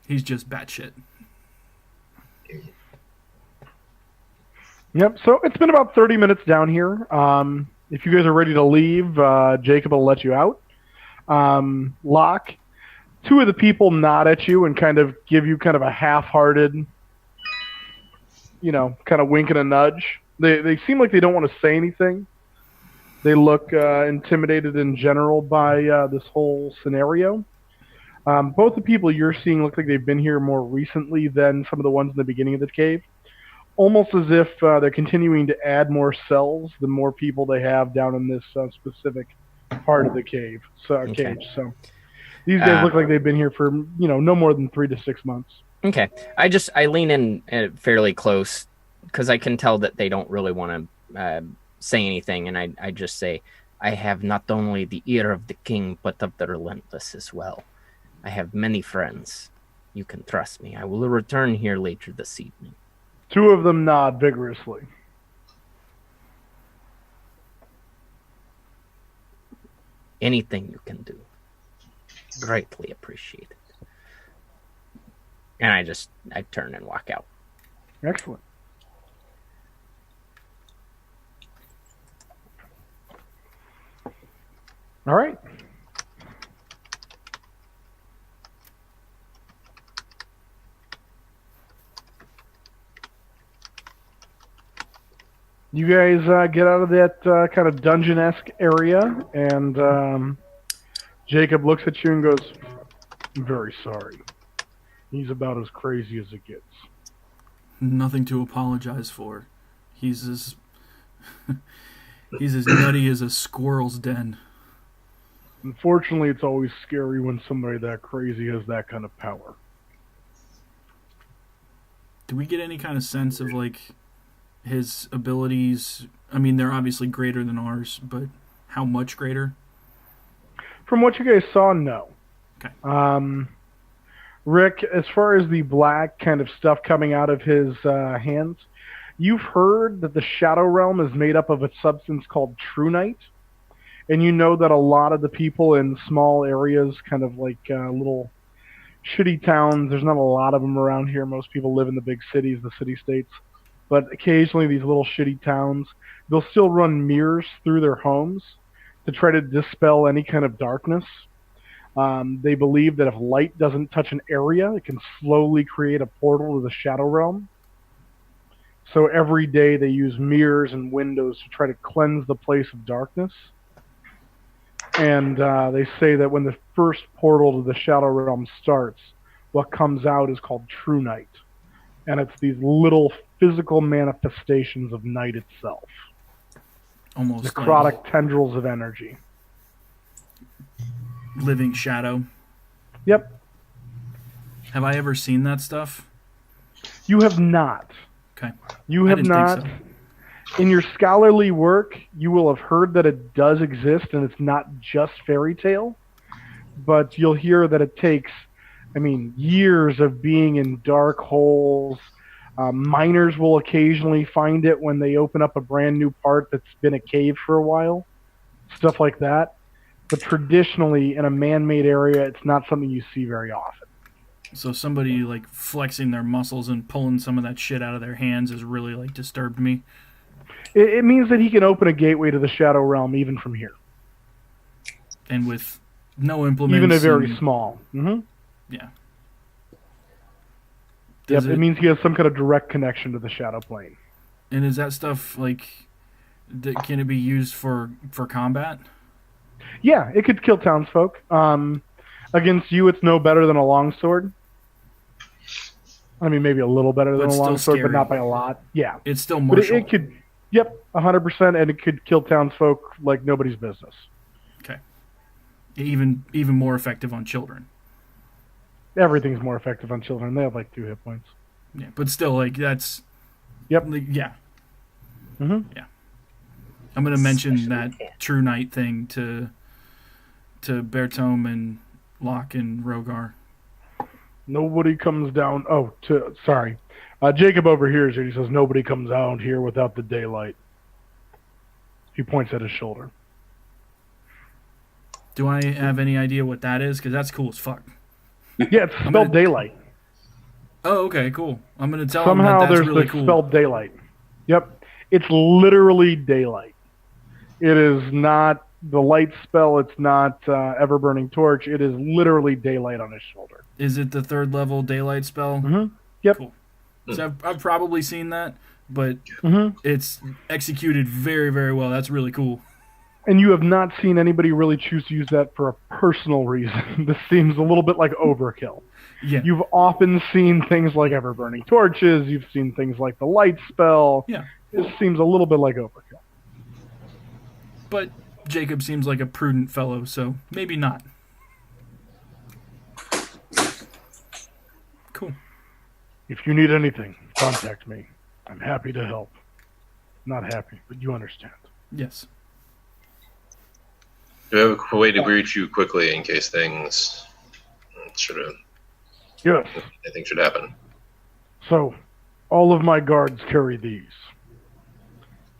[SPEAKER 2] He's just batshit.
[SPEAKER 1] Yep. So it's been about 30 minutes down here. If you guys are ready to leave, Jacob will let you out. Locke, 2 of the people nod at you and kind of give you kind of a half-hearted, kind of wink and a nudge. They seem like they don't want to say anything. They look intimidated in general by this whole scenario. Both the people you're seeing look like they've been here more recently than some of the ones in the beginning of the cave. Almost as if they're continuing to add more cells the more people they have down in this specific part of the cave. Cage. So these guys look like they've been here for no more than 3 to 6 months.
[SPEAKER 5] Okay. I lean in fairly close because I can tell that they don't really want to say anything, and I just say, I have not only the ear of the king, but of the relentless as well. I have many friends. You can trust me. I will return here later this evening.
[SPEAKER 1] 2 of them nod vigorously.
[SPEAKER 5] Anything you can do. Greatly appreciated. And I turn and walk out.
[SPEAKER 1] Excellent. All right. You guys get out of that kind of dungeon-esque area, and Jacob looks at you and goes, "I'm very sorry. He's about as crazy as it gets."
[SPEAKER 2] Nothing to apologize for. He's as he's as nutty as a squirrel's den.
[SPEAKER 1] Unfortunately, it's always scary when somebody that crazy has that kind of power.
[SPEAKER 2] Do we get any kind of sense of like his abilities? I mean, they're obviously greater than ours, but how much greater?
[SPEAKER 1] From what you guys saw, no.
[SPEAKER 2] Okay.
[SPEAKER 1] Rick, as far as the black kind of stuff coming out of his hands, you've heard that the Shadow Realm is made up of a substance called Trunite, and you know that a lot of the people in small areas, kind of like little shitty towns, there's not a lot of them around here. Most people live in the big cities, the city-states. But occasionally these little shitty towns, they'll still run mirrors through their homes to try to dispel any kind of darkness. They believe that if light doesn't touch an area, it can slowly create a portal to the Shadow Realm. So every day they use mirrors and windows to try to cleanse the place of darkness. And they say that when the first portal to the Shadow Realm starts, what comes out is called Trunite. And it's these little physical manifestations of night itself.
[SPEAKER 2] Almost
[SPEAKER 1] necrotic tendrils of energy.
[SPEAKER 2] Living shadow.
[SPEAKER 1] Yep.
[SPEAKER 2] Have I ever seen that stuff?
[SPEAKER 1] You have not.
[SPEAKER 2] Okay.
[SPEAKER 1] You have not.
[SPEAKER 2] Think so.
[SPEAKER 1] In your scholarly work, you will have heard that it does exist, and it's not just fairy tale. But you'll hear that it takes, years of being in dark holes. Miners will occasionally find it when they open up a brand new part that's been a cave for a while. Stuff like that. But traditionally, in a man-made area, it's not something you see very often.
[SPEAKER 2] So somebody like flexing their muscles and pulling some of that shit out of their hands has really like disturbed me.
[SPEAKER 1] It means that he can open a gateway to the Shadow Realm even from here.
[SPEAKER 2] And with no implements.
[SPEAKER 1] Even a very small. Mm-hmm.
[SPEAKER 2] Yeah.
[SPEAKER 1] Yep, it means he has some kind of direct connection to the Shadow Plane.
[SPEAKER 2] And is that stuff like, can it be used for combat?
[SPEAKER 1] Yeah, it could kill townsfolk. Against you, it's no better than a longsword. Maybe a little better than a longsword, but not by a lot. Yeah.
[SPEAKER 2] It's still martial.
[SPEAKER 1] But it could, 100%, and it could kill townsfolk like nobody's business.
[SPEAKER 2] Okay. Even more effective on children.
[SPEAKER 1] Everything's more effective on children. They have like 2 hit points.
[SPEAKER 2] Yeah, but still, like, that's...
[SPEAKER 1] Yep.
[SPEAKER 2] Like, yeah.
[SPEAKER 1] Mm-hmm.
[SPEAKER 2] Yeah. I'm going to mention that Trunite thing to Bertome and Locke and Rogar.
[SPEAKER 1] Nobody comes down... sorry. Jacob overhears it. He says, "Nobody comes out here without the daylight." He points at his shoulder.
[SPEAKER 2] Do I have any idea what that is? Because that's cool as fuck.
[SPEAKER 1] Yeah, it's spelled daylight.
[SPEAKER 2] Oh, okay, cool. I'm going to tell
[SPEAKER 1] Somehow
[SPEAKER 2] him that that's
[SPEAKER 1] there's
[SPEAKER 2] really
[SPEAKER 1] the
[SPEAKER 2] cool.
[SPEAKER 1] spelled daylight. Yep. It's literally daylight. It is not the light spell. It's not ever-burning torch. It is literally daylight on his shoulder.
[SPEAKER 2] Is it the 3rd level daylight spell?
[SPEAKER 1] Mm-hmm. Yep.
[SPEAKER 2] Cool. So I've probably seen that, but
[SPEAKER 1] Mm-hmm.
[SPEAKER 2] it's executed very, very well. That's really cool.
[SPEAKER 1] And you have not seen anybody really choose to use that for a personal reason. This seems a little bit like overkill.
[SPEAKER 2] Yeah.
[SPEAKER 1] You've often seen things like ever-burning torches. You've seen things like the light spell.
[SPEAKER 2] Yeah.
[SPEAKER 1] It seems a little bit like overkill.
[SPEAKER 2] But Jacob seems like a prudent fellow, so maybe not. Cool.
[SPEAKER 1] If you need anything, contact me. I'm happy to help. Not happy, but you understand.
[SPEAKER 2] Yes.
[SPEAKER 6] Do we have a way to reach you quickly in case things
[SPEAKER 1] Yes.
[SPEAKER 6] anything should happen?
[SPEAKER 1] So, all of my guards carry these.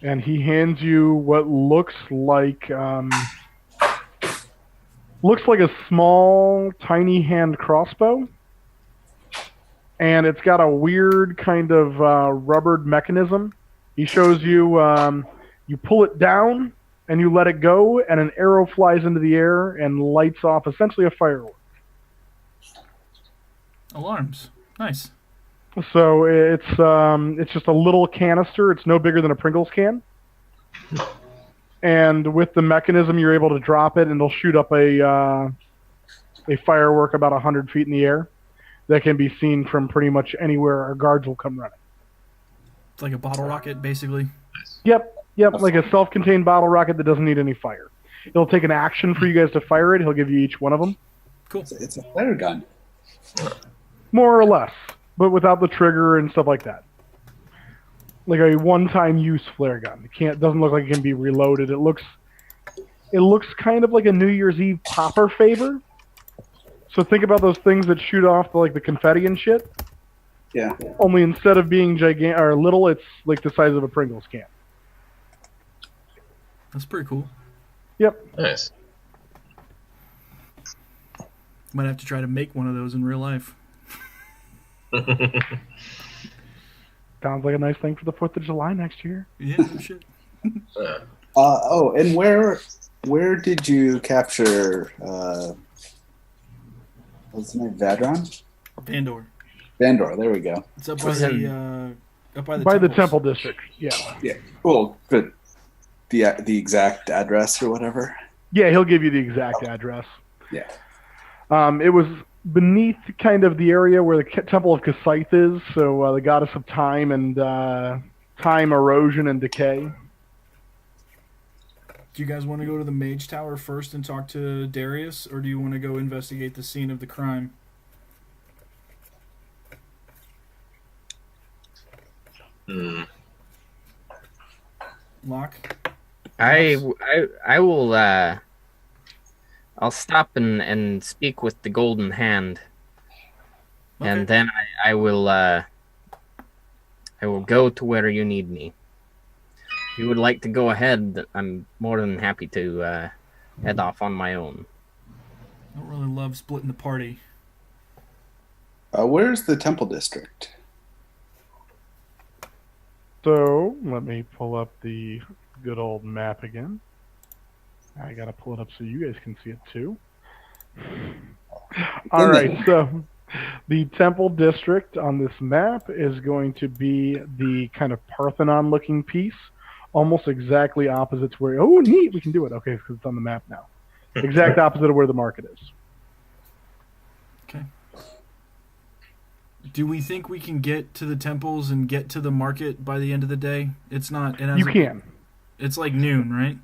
[SPEAKER 1] And he hands you what looks like a small, tiny hand crossbow. And it's got a weird kind of rubbered mechanism. He shows you, you pull it down, and you let it go, and an arrow flies into the air and lights off essentially a firework.
[SPEAKER 2] Alarms. Nice.
[SPEAKER 1] So it's just a little canister. It's no bigger than a Pringles can. And with the mechanism, you're able to drop it, and it'll shoot up a firework about 100 feet in the air that can be seen from pretty much anywhere. Our guards will come running.
[SPEAKER 2] It's like a bottle rocket, basically.
[SPEAKER 1] Yep, like a self-contained bottle rocket that doesn't need any fire. It'll take an action for you guys to fire it. He'll give you each one of them.
[SPEAKER 2] Cool.
[SPEAKER 3] It's a flare gun.
[SPEAKER 1] More or less, but without the trigger and stuff like that. Like a one-time use flare gun. Doesn't look like it can be reloaded. It looks kind of like a New Year's Eve popper favor. So think about those things that shoot off the confetti and shit.
[SPEAKER 3] Yeah.
[SPEAKER 1] Only instead of being gigantic or little, it's like the size of a Pringles can.
[SPEAKER 2] That's pretty cool.
[SPEAKER 1] Yep.
[SPEAKER 6] Nice.
[SPEAKER 2] Might have to try to make one of those in real life.
[SPEAKER 1] Sounds like a nice thing for the 4th of July next year.
[SPEAKER 2] Yeah, no shit.
[SPEAKER 3] And where did you capture? What's the name? Vadron?
[SPEAKER 2] Vandor.
[SPEAKER 3] Vandor. There we go.
[SPEAKER 2] It's up by the
[SPEAKER 1] by the
[SPEAKER 2] temples.
[SPEAKER 1] Temple District. Yeah.
[SPEAKER 3] Yeah. Well, but the exact address or whatever.
[SPEAKER 1] Yeah, he'll give you the exact address.
[SPEAKER 3] Yeah.
[SPEAKER 1] It was beneath kind of the area where the Temple of Kasith is, so the goddess of time and time, erosion, and decay.
[SPEAKER 2] Do you guys want to go to the Mage Tower first and talk to Darius, or do you want to go investigate the scene of the crime? Locke?
[SPEAKER 5] I will I'll stop and speak with the Golden Hand,
[SPEAKER 2] Okay.
[SPEAKER 5] and then I will go to where you need me. If you would like to go ahead, I'm more than happy to head off on my own.
[SPEAKER 2] I don't really love splitting the party.
[SPEAKER 3] Where's the Temple District?
[SPEAKER 1] So let me pull up the good old map again. I gotta pull it up so you guys can see it too. All right, so the Temple District on this map is going to be the kind of Parthenon-looking piece, almost exactly opposite to where. Oh, neat! We can do it. Okay, because it's on the map now. Exact opposite of where the market is.
[SPEAKER 2] Okay. Do we think we can get to the temples and get to the market by the end of the day? It's not.
[SPEAKER 1] You can.
[SPEAKER 2] It's like noon, right?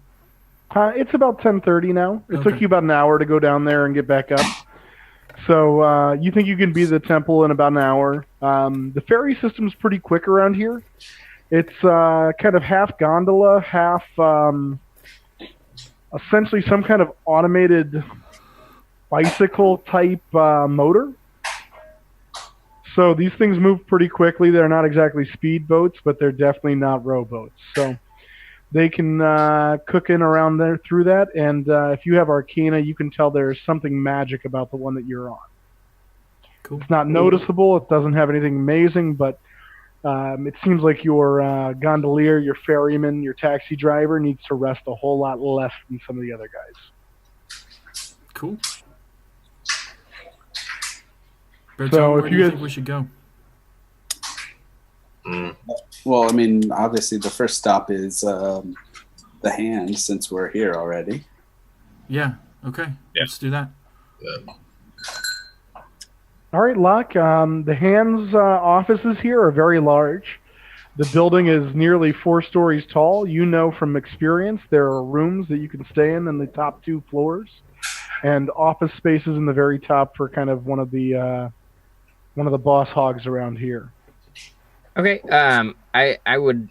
[SPEAKER 1] It's about 10:30 now. It
[SPEAKER 2] Okay.
[SPEAKER 1] took you about an hour to go down there and get back up. So you think you can be at the temple in about an hour. The ferry system's pretty quick around here. It's kind of half gondola, half essentially some kind of automated bicycle-type motor. So these things move pretty quickly. They're not exactly speedboats, but they're definitely not rowboats. So they can cook in around there through that, and if you have Arcana, you can tell there's something magic about the one that you're on.
[SPEAKER 2] Cool.
[SPEAKER 1] It's not noticeable. It doesn't have anything amazing, but it seems like your gondolier, your ferryman, your taxi driver needs to rest a whole lot less than some of the other guys.
[SPEAKER 2] Cool. Berto,
[SPEAKER 1] So
[SPEAKER 2] where
[SPEAKER 1] if
[SPEAKER 2] do
[SPEAKER 1] you
[SPEAKER 2] you
[SPEAKER 1] guys-
[SPEAKER 2] think we should go?
[SPEAKER 3] Well, I mean, obviously the first stop is the Hand, since we're here already.
[SPEAKER 2] Yeah. Okay.
[SPEAKER 6] Yeah.
[SPEAKER 2] Let's do that.
[SPEAKER 1] All right, Locke. The Hand's offices here are very large. The building is nearly 4 stories tall. You know from experience there are rooms that you can stay in the top 2 floors, and office spaces in the very top for kind of one of the boss hogs around here.
[SPEAKER 5] Okay. I would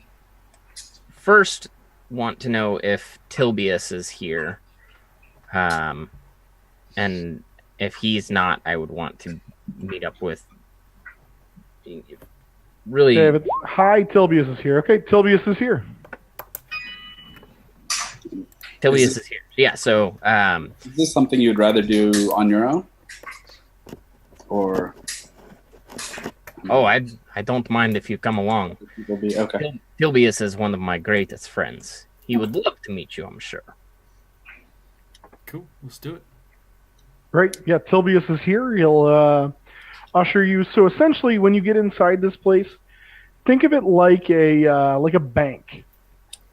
[SPEAKER 5] first want to know if Tilbius is here. And if he's not, I would want to meet up with really.
[SPEAKER 1] David, hi, Tilbius is here. Okay, Tilbius is here.
[SPEAKER 5] Tilbius is here. Yeah, so
[SPEAKER 3] Is this something you'd rather do on your own? Or
[SPEAKER 5] I don't mind if you come along.
[SPEAKER 3] people be okay?
[SPEAKER 5] Tilbius is one of my greatest friends. he would love to meet you, I'm sure.
[SPEAKER 2] Cool. Let's do it.
[SPEAKER 1] Great. Yeah, Tilbius is here. He'll usher you. So essentially, when you get inside this place, think of it like a bank.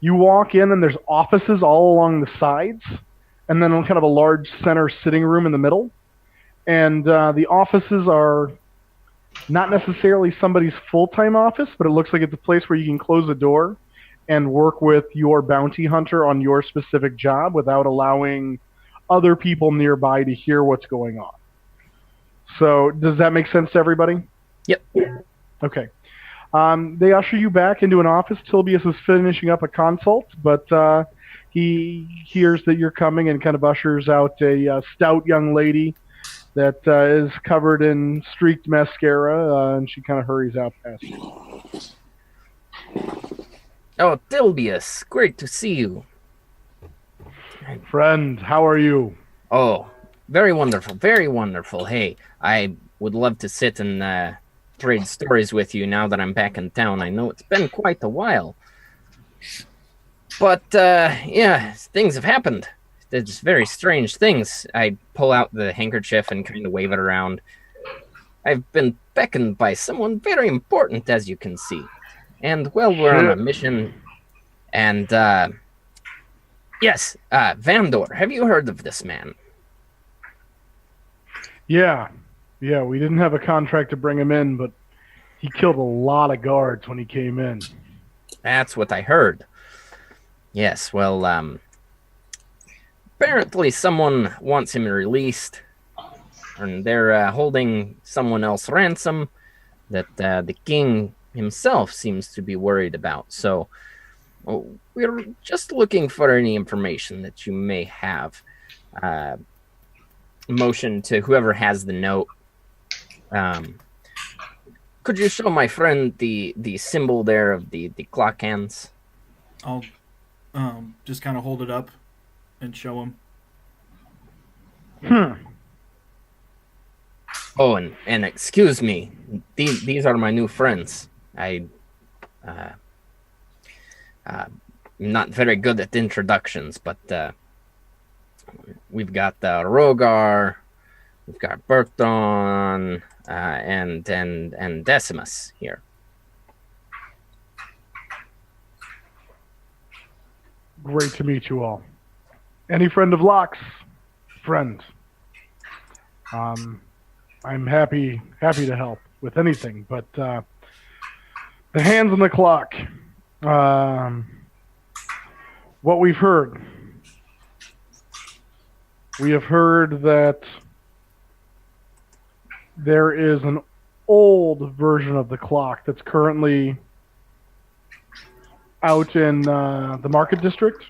[SPEAKER 1] You walk in and there's offices all along the sides, and then kind of a large center sitting room in the middle. And the offices are not necessarily somebody's full-time office, but it looks like it's a place where you can close the door and work with your bounty hunter on your specific job without allowing other people nearby to hear what's going on. So does that make sense to everybody?
[SPEAKER 5] Yep.
[SPEAKER 1] Okay. They usher you back into an office. Tilbius is finishing up a consult, but he hears that you're coming and kind of ushers out a stout young lady that is covered in streaked mascara, and she kind of hurries out past you.
[SPEAKER 5] Oh, Tilbius, great to see you.
[SPEAKER 1] Friend, how are you?
[SPEAKER 5] Oh, very wonderful, very wonderful. Hey, I would love to sit and trade stories with you now that I'm back in town. I know it's been quite a while. But, yeah, things have happened. It's very strange things. I pull out the handkerchief and kind of wave it around. I've been beckoned by someone very important, as you can see. And, well, we're on a mission. And, yes, Vandor, have you heard of this man?
[SPEAKER 1] Yeah, we didn't have a contract to bring him in, but he killed a lot of guards when he came in.
[SPEAKER 5] That's what I heard. Yes, well, apparently someone wants him released, and they're holding someone else ransom that the king himself seems to be worried about. So we're just looking for any information that you may have. Motion to whoever has the note. Could you show my friend the symbol there of the clock hands?
[SPEAKER 2] I'll just kind of hold it up and show him.
[SPEAKER 5] Oh, and excuse me, these are my new friends. I'm not very good at introductions, but we've got Rogar, we've got Berton, and Decimus here.
[SPEAKER 1] Great to meet you all. Any friend of Locke's? Friend. I'm happy to help with anything, but the hands on the clock. What we've heard. We have heard that there is an old version of the clock that's currently out in the Market District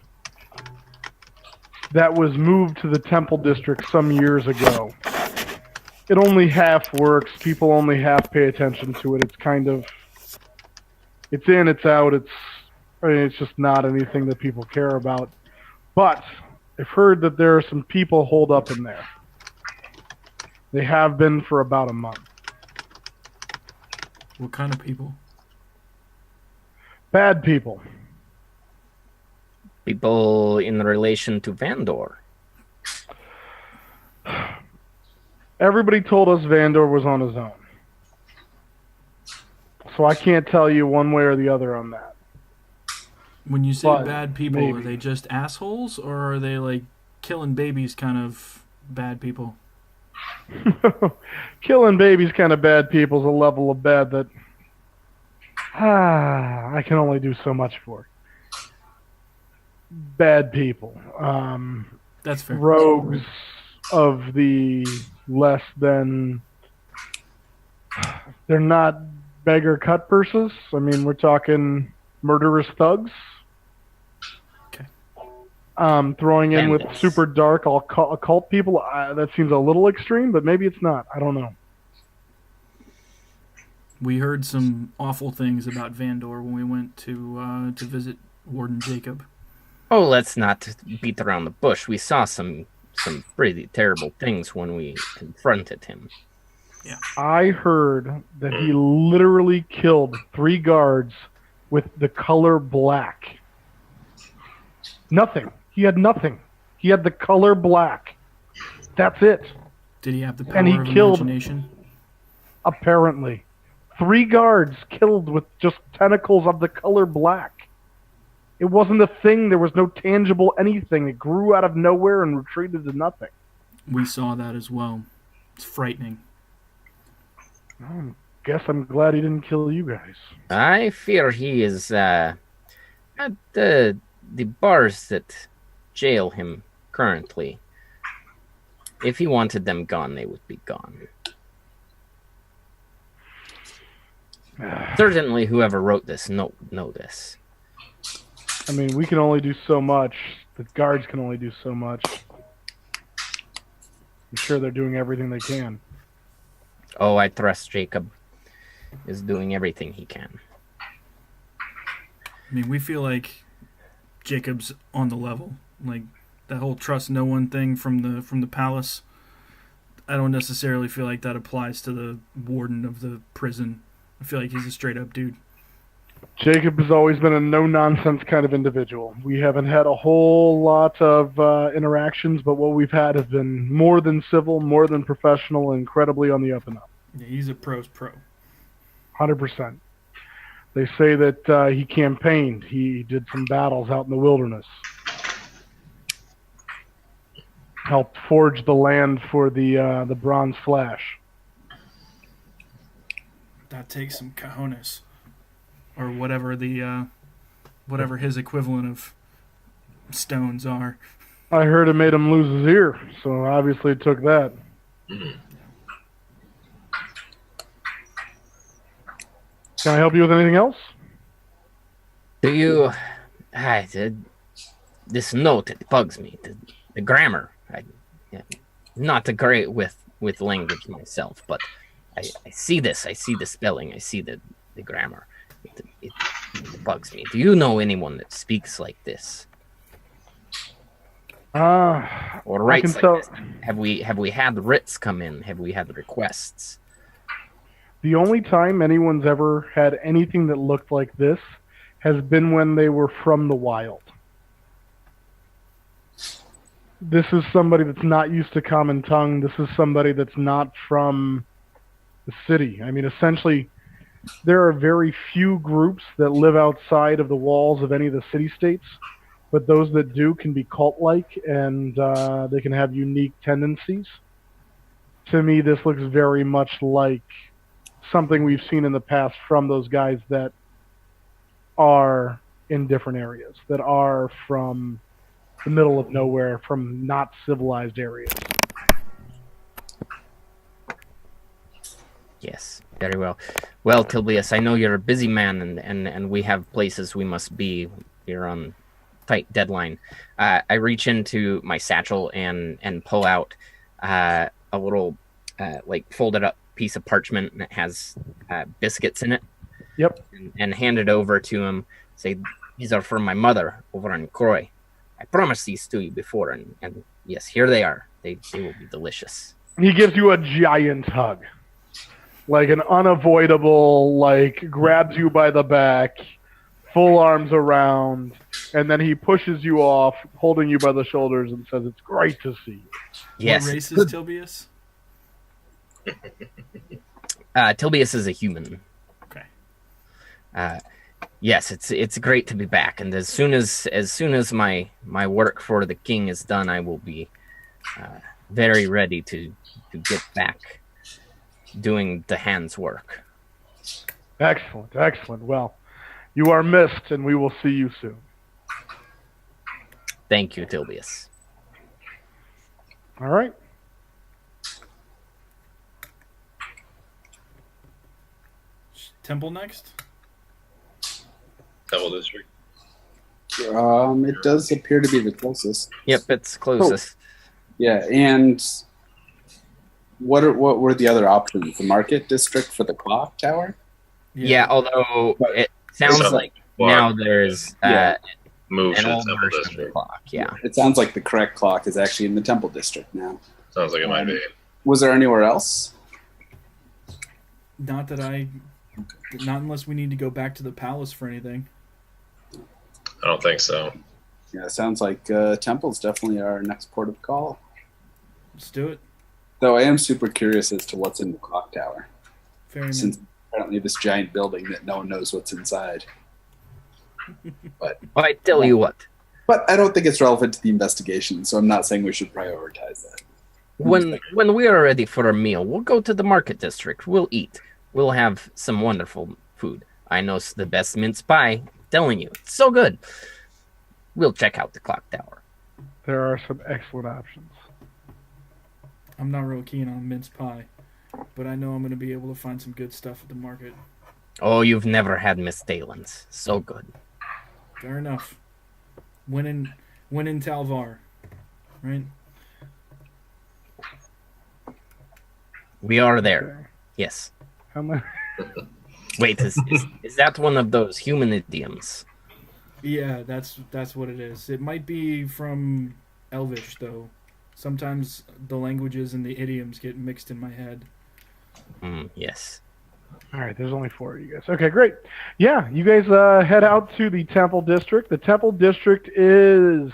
[SPEAKER 1] that was moved to the Temple District some years ago. It only half works. People only half pay attention to it. It's kind of... It's in, it's out. It's just not anything that people care about. But I've heard that there are some people holed up in there. They have been for about a month.
[SPEAKER 2] What kind of people?
[SPEAKER 1] Bad people.
[SPEAKER 5] People in relation to Vandor.
[SPEAKER 1] Everybody told us Vandor was on his own. So I can't tell you one way or the other on that.
[SPEAKER 2] When you say
[SPEAKER 1] But
[SPEAKER 2] bad people,
[SPEAKER 1] maybe.
[SPEAKER 2] Are they just assholes, or are they like killing babies kind of bad people?
[SPEAKER 1] Killing babies kind of bad people is a level of bad that I can only do so much for. Bad people.
[SPEAKER 2] That's fair.
[SPEAKER 1] Rogues of the less than... They're not beggar cut purses. I mean, we're talking murderous thugs.
[SPEAKER 2] Okay.
[SPEAKER 1] Throwing in with
[SPEAKER 5] Bandits.
[SPEAKER 1] super dark occult people, that seems a little extreme, but maybe it's not. I don't know.
[SPEAKER 2] We heard some awful things about Vandor when we went to visit Warden Jacob.
[SPEAKER 5] Oh, let's not beat around the bush. We saw some pretty terrible things when we confronted him.
[SPEAKER 1] I heard that he literally killed 3 guards with the color black. Nothing. He had nothing. He had the color black. That's it.
[SPEAKER 2] Did he have the power
[SPEAKER 1] And he
[SPEAKER 2] of
[SPEAKER 1] killed-
[SPEAKER 2] imagination?
[SPEAKER 1] Apparently. 3 guards killed with just tentacles of the color black. It wasn't a thing. There was no tangible anything. It grew out of nowhere and retreated to nothing.
[SPEAKER 2] We saw that as well. It's frightening.
[SPEAKER 1] I guess I'm glad he didn't kill you guys.
[SPEAKER 5] I fear he is at the bars that jail him currently. If he wanted them gone, they would be gone. Certainly, whoever wrote this know this.
[SPEAKER 1] I mean, we can only do so much. The guards can only do so much. I'm sure they're doing everything they can.
[SPEAKER 5] Oh, I trust Jacob is doing everything he can.
[SPEAKER 2] I mean, we feel like Jacob's on the level. Like that whole trust no one thing from the palace. I don't necessarily feel like that applies to the warden of the prison. I feel like he's a straight up dude.
[SPEAKER 1] Jacob has always been a no-nonsense kind of individual. We haven't had a whole lot of interactions, but what we've had has been more than civil, more than professional, and incredibly on the up and up.
[SPEAKER 2] Yeah, he's a pro's pro.
[SPEAKER 1] 100%. They say that he campaigned. He did some battles out in the wilderness. Helped forge the land for the Bronze Flash.
[SPEAKER 2] That takes some cojones, or whatever whatever his equivalent of stones are.
[SPEAKER 1] I heard it made him lose his ear, so obviously it took that.
[SPEAKER 6] Mhm.
[SPEAKER 1] Can I help you with anything else?
[SPEAKER 5] Do you... this note, it bugs me. The grammar. Not a great with language myself, but I see this. I see the spelling. I see the grammar. It bugs me. Do you know anyone that speaks like this? Or writes like this? Have we had writs come in? Have we had requests?
[SPEAKER 1] The only time anyone's ever had anything that looked like this has been when they were from the wild. This is somebody that's not used to common tongue. This is somebody that's not from the city. I mean, essentially, there are very few groups that live outside of the walls of any of the city-states, but those that do can be cult-like, and they can have unique tendencies. To me, this looks very much like something we've seen in the past from those guys that are in different areas, that are from the middle of nowhere, from not civilized areas.
[SPEAKER 5] Yes, very well. Well, Tilbius, I know you're a busy man, and we have places we must be. We're on tight deadline. I reach into my satchel and pull out a little, folded up piece of parchment, and it has biscuits in it.
[SPEAKER 1] Yep.
[SPEAKER 5] And hand it over to him. Say, these are for my mother over in Croy. I promised these to you before, and yes, here they are. They will be delicious.
[SPEAKER 1] He gives you a giant hug. Like an unavoidable, grabs you by the back, full arms around, and then he pushes you off, holding you by the shoulders, and says, "It's great to see you."
[SPEAKER 5] Yes.
[SPEAKER 2] What race is Tilbius?
[SPEAKER 5] Tilbius is a human.
[SPEAKER 2] Okay.
[SPEAKER 5] Yes, it's great to be back, and as soon as my work for the king is done, I will be very ready to get back doing the hand's work.
[SPEAKER 1] Excellent, excellent. Well, you are missed, and we will see you soon.
[SPEAKER 5] Thank you, Tilbius.
[SPEAKER 1] All right.
[SPEAKER 2] Temple next?
[SPEAKER 6] Temple District.
[SPEAKER 3] It does appear to be the closest.
[SPEAKER 5] Yep, it's closest.
[SPEAKER 3] Yeah, and what were the other options? The Market District for the clock tower?
[SPEAKER 5] Yeah, although it sounds
[SPEAKER 6] So,
[SPEAKER 5] like now there's
[SPEAKER 6] Move to
[SPEAKER 5] an
[SPEAKER 6] the
[SPEAKER 5] old
[SPEAKER 6] Temple
[SPEAKER 5] version of the
[SPEAKER 6] District.
[SPEAKER 5] clock. Yeah.
[SPEAKER 3] It sounds like the correct clock is actually in the Temple District now.
[SPEAKER 6] Sounds like it might be.
[SPEAKER 3] Was there anywhere else?
[SPEAKER 2] Not unless we need to go back to the palace for anything.
[SPEAKER 6] I don't think so.
[SPEAKER 3] Yeah, it sounds like temple's definitely our next port of call.
[SPEAKER 2] Let's do it.
[SPEAKER 3] Though I am super curious as to what's in the clock tower.
[SPEAKER 2] Fair enough.
[SPEAKER 3] Since apparently this giant building that no one knows what's inside. But
[SPEAKER 5] I tell you what.
[SPEAKER 3] But I don't think it's relevant to the investigation, so I'm not saying we should prioritize that.
[SPEAKER 5] When we are ready for a meal, we'll go to the market district. We'll eat. We'll have some wonderful food. I know the best mince pie. Telling you, it's so good. We'll check out the clock tower.
[SPEAKER 1] There are some excellent options.
[SPEAKER 2] I'm not real keen on mince pie, but I know I'm going to be able to find some good stuff at the market.
[SPEAKER 5] Oh, you've never had Miss Dalen's. So good.
[SPEAKER 2] Fair enough. When in Talvar, right?
[SPEAKER 5] We are there. Yes.
[SPEAKER 1] How much?
[SPEAKER 5] Wait, is that one of those human idioms?
[SPEAKER 2] Yeah, that's what it is. It might be from Elvish, though. Sometimes the languages and the idioms get mixed in my head.
[SPEAKER 5] Yes.
[SPEAKER 1] All right, there's only 4 of you guys. Okay, great. Yeah, you guys head out to the Temple District. The Temple District is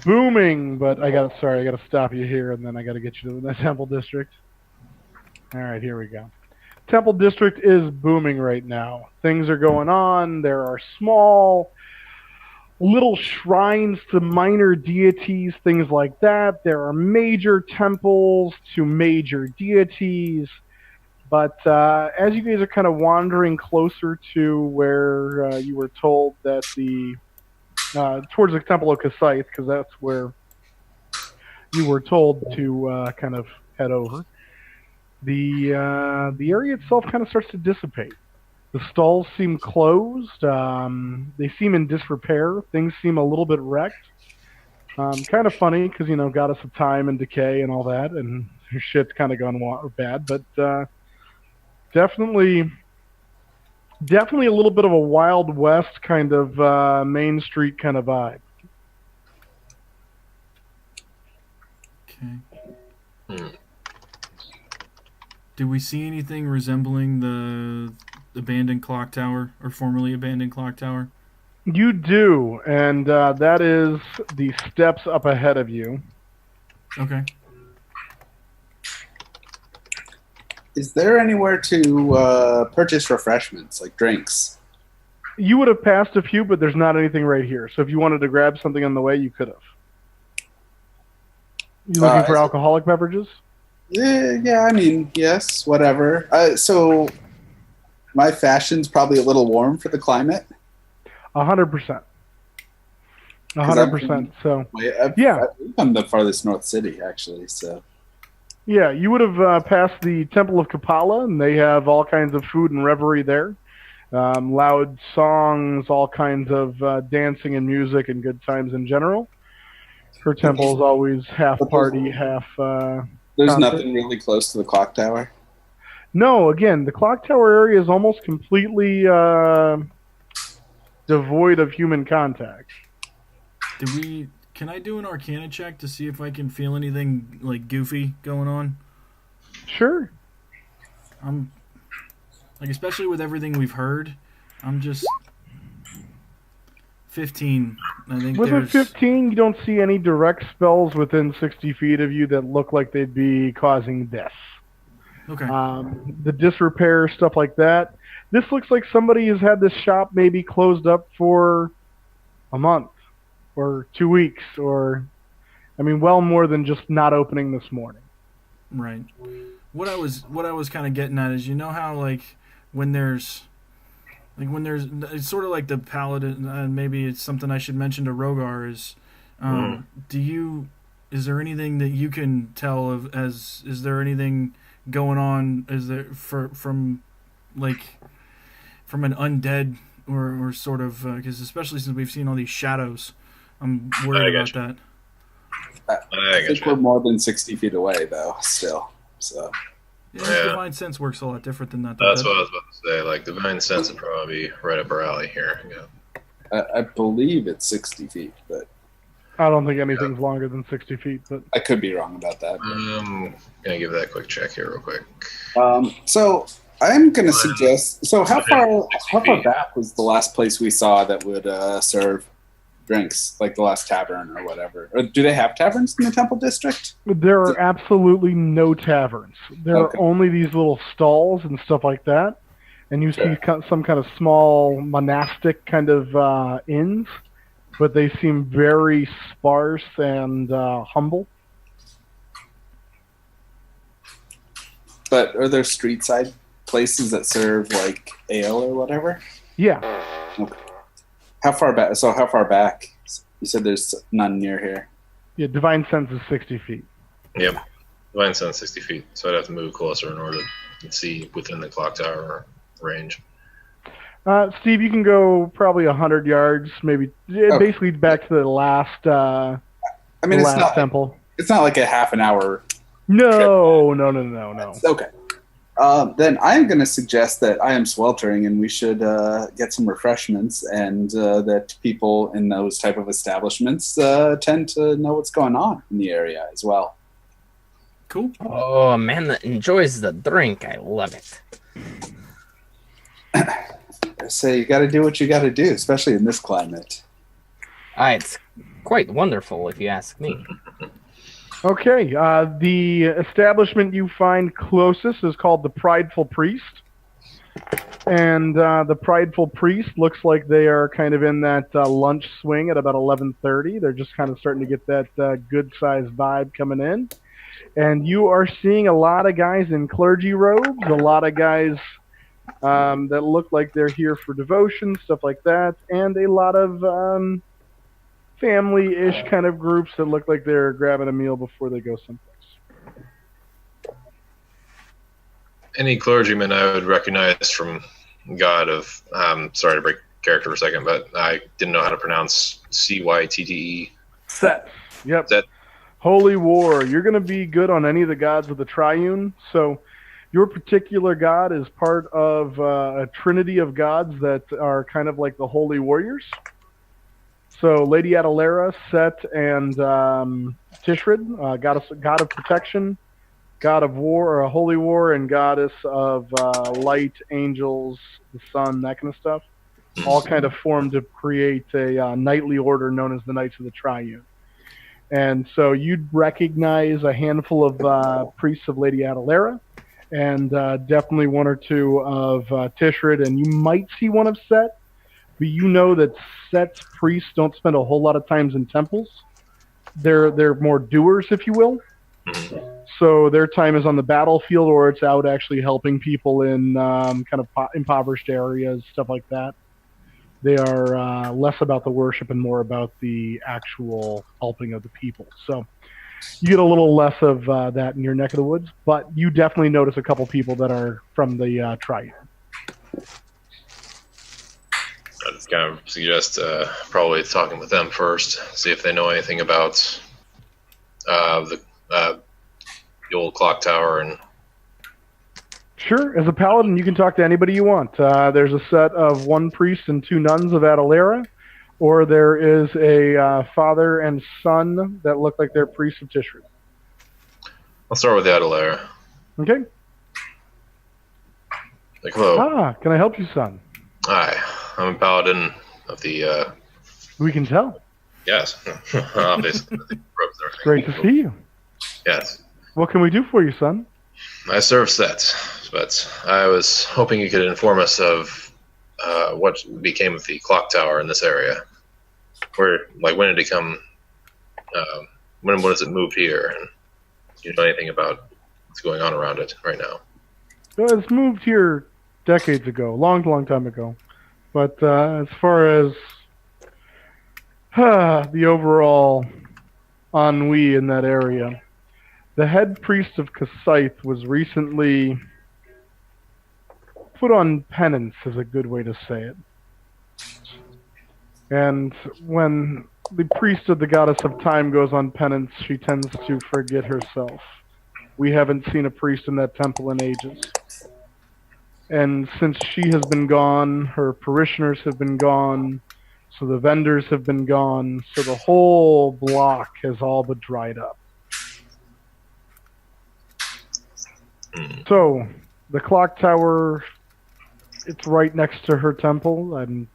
[SPEAKER 1] booming, but I got to stop you here, and then I got to get you to the Temple District. All right, here we go. Temple District is booming right now. Things are going on. There are small little shrines to minor deities, things like that. There are major temples to major deities. But as you guys are kind of wandering closer to where you were told that towards the Temple of Kasith, because that's where you were told to kind of head over, the area itself kind of starts to dissipate. The stalls seem closed. They seem in disrepair. Things seem a little bit wrecked. Kind of funny because, goddess of time and decay and all that, and your shit's kind of gone bad. But definitely a little bit of a Wild West kind of Main Street kind of vibe.
[SPEAKER 2] Okay. Did we see anything resembling the abandoned clock tower, or formerly abandoned clock tower?
[SPEAKER 1] You do, and that is the steps up ahead of you.
[SPEAKER 2] Okay.
[SPEAKER 3] Is there anywhere to purchase refreshments, like drinks?
[SPEAKER 1] You would have passed a few, but there's not anything right here. So if you wanted to grab something on the way, you could have. You looking for alcoholic beverages?
[SPEAKER 3] Yeah, I mean, yes, whatever. So my fashion's probably a little warm for the climate.
[SPEAKER 1] 100%. 100%. So
[SPEAKER 3] yeah, I'm the farthest north city, actually. So
[SPEAKER 1] yeah, you would have passed the Temple of Kapala, and they have all kinds of food and revelry there. Loud songs, all kinds of dancing and music, and good times in general. Her temple is always half party, half.
[SPEAKER 3] There's
[SPEAKER 1] concert.
[SPEAKER 3] nothing really close to the clock tower.
[SPEAKER 1] No, again, the clock tower area is almost completely devoid of human contact.
[SPEAKER 2] Can I do an Arcana check to see if I can feel anything like goofy going on?
[SPEAKER 1] Sure.
[SPEAKER 2] I'm like, especially with everything we've heard, I'm just 15. I think
[SPEAKER 1] with a 15, you don't see any direct spells within 60 feet of you that look like they'd be causing death.
[SPEAKER 2] Okay.
[SPEAKER 1] The disrepair, stuff like that. This looks like somebody has had this shop maybe closed up for a month or 2 weeks, or, well more than just not opening this morning.
[SPEAKER 2] Right. What I was kind of getting at is, how when there's it's sort of like the paladin, and maybe it's something I should mention to Rogar is, is there anything that you can tell of is there anything going on? Is there from an undead or sort of because especially since we've seen all these shadows, I'm worried about that.
[SPEAKER 3] I think we're more than 60 feet away though, still. So.
[SPEAKER 2] Yeah, Divine Sense works a lot different than that.
[SPEAKER 6] That's what I was about to say. Like, Divine Sense would probably be right up our alley here. Yeah.
[SPEAKER 3] I believe it's 60 feet, but
[SPEAKER 1] I don't think anything's longer than 60 feet. But
[SPEAKER 3] I could be wrong about that.
[SPEAKER 6] I'm gonna give that a quick check here, real quick.
[SPEAKER 3] So I'm gonna suggest. So how far back was the last place we saw that would serve? drinks, like the last tavern or whatever? Or do they have taverns in the Temple District?
[SPEAKER 1] There are absolutely no taverns. There are only these little stalls and stuff like that. And you see some kind of small monastic kind of inns, but they seem very sparse and humble.
[SPEAKER 3] But are there street side places that serve like ale or whatever?
[SPEAKER 1] Yeah.
[SPEAKER 3] Okay. How far back? So how far back? You said there's none near here.
[SPEAKER 1] Yeah, Divine Sense is 60 feet.
[SPEAKER 6] Yep. Divine Sense 60 feet, so I'd have to move closer in order to see within the clock tower range.
[SPEAKER 1] Steve, you can go probably 100 yards, maybe. Basically back to the last.
[SPEAKER 3] It's not
[SPEAKER 1] temple.
[SPEAKER 3] It's not like a half an hour.
[SPEAKER 1] No.
[SPEAKER 3] Okay. Then I'm going to suggest that I am sweltering and we should get some refreshments, and that people in those type of establishments tend to know what's going on in the area as well.
[SPEAKER 2] Cool.
[SPEAKER 5] Oh, a man that enjoys the drink. I love it.
[SPEAKER 3] I say you got to do what you got to do, especially in this climate.
[SPEAKER 5] It's quite wonderful, if you ask me.
[SPEAKER 1] Okay, the establishment you find closest is called the Prideful Priest. And the Prideful Priest looks like they are kind of in that lunch swing at about 11:30. They're just kind of starting to get that good-sized vibe coming in. And you are seeing a lot of guys in clergy robes, a lot of guys that look like they're here for devotion, stuff like that, and a lot of family-ish kind of groups that look like they're grabbing a meal before they go someplace.
[SPEAKER 6] Any clergyman I would recognize from God of, sorry to break character for a second, but I didn't know how to pronounce Cytte.
[SPEAKER 1] Set. Yep.
[SPEAKER 6] Set.
[SPEAKER 1] Holy War. You're going to be good on any of the gods of the Triune. So your particular god is part of a trinity of gods that are kind of like the Holy Warriors. So Lady Adalera, Set, and Tishrid, god of protection, god of war, or holy war, and goddess of light, angels, the sun, that kind of stuff, all kind of formed to create a knightly order known as the Knights of the Triune. And so you'd recognize a handful of priests of Lady Adalera, and definitely one or two of Tishrid, and you might see one of Set. But you know that Set's priests don't spend a whole lot of times in temples. They're more doers, if you will. So their time is on the battlefield, or it's out actually helping people in kind of impoverished areas, stuff like that. They are less about the worship and more about the actual helping of the people. So you get a little less of that in your neck of the woods, but you definitely notice a couple people that are from the Triune.
[SPEAKER 6] I'd kind of suggest probably talking with them first, see if they know anything about the old clock tower. And
[SPEAKER 1] Sure, as a paladin, you can talk to anybody you want. There's a set of one priest and two nuns of Adalera, or there is a father and son that look like they're priests of Tishrid.
[SPEAKER 6] I'll start with Adalera.
[SPEAKER 1] Okay.
[SPEAKER 6] Like, hello.
[SPEAKER 1] Can I help you, son?
[SPEAKER 6] Hi, I'm a paladin of the...
[SPEAKER 1] We can tell.
[SPEAKER 6] Yes, obviously.
[SPEAKER 1] Great to see you.
[SPEAKER 6] Yes.
[SPEAKER 1] What can we do for you, son?
[SPEAKER 6] I serve Set, but I was hoping you could inform us of what became of the clock tower in this area. When did it come? When was it moved here? And do you know anything about what's going on around it right now?
[SPEAKER 1] It's moved here decades ago, long time ago. But as far as the overall ennui in that area, the head priest of Kasaith was recently put on penance, is a good way to say it. And when the priest of the goddess of time goes on penance, she tends to forget herself. We haven't seen a priest in that temple in ages. And since she has been gone, her parishioners have been gone, so the vendors have been gone, so the whole block has all but dried up. So, the clock tower, it's right next to her temple, and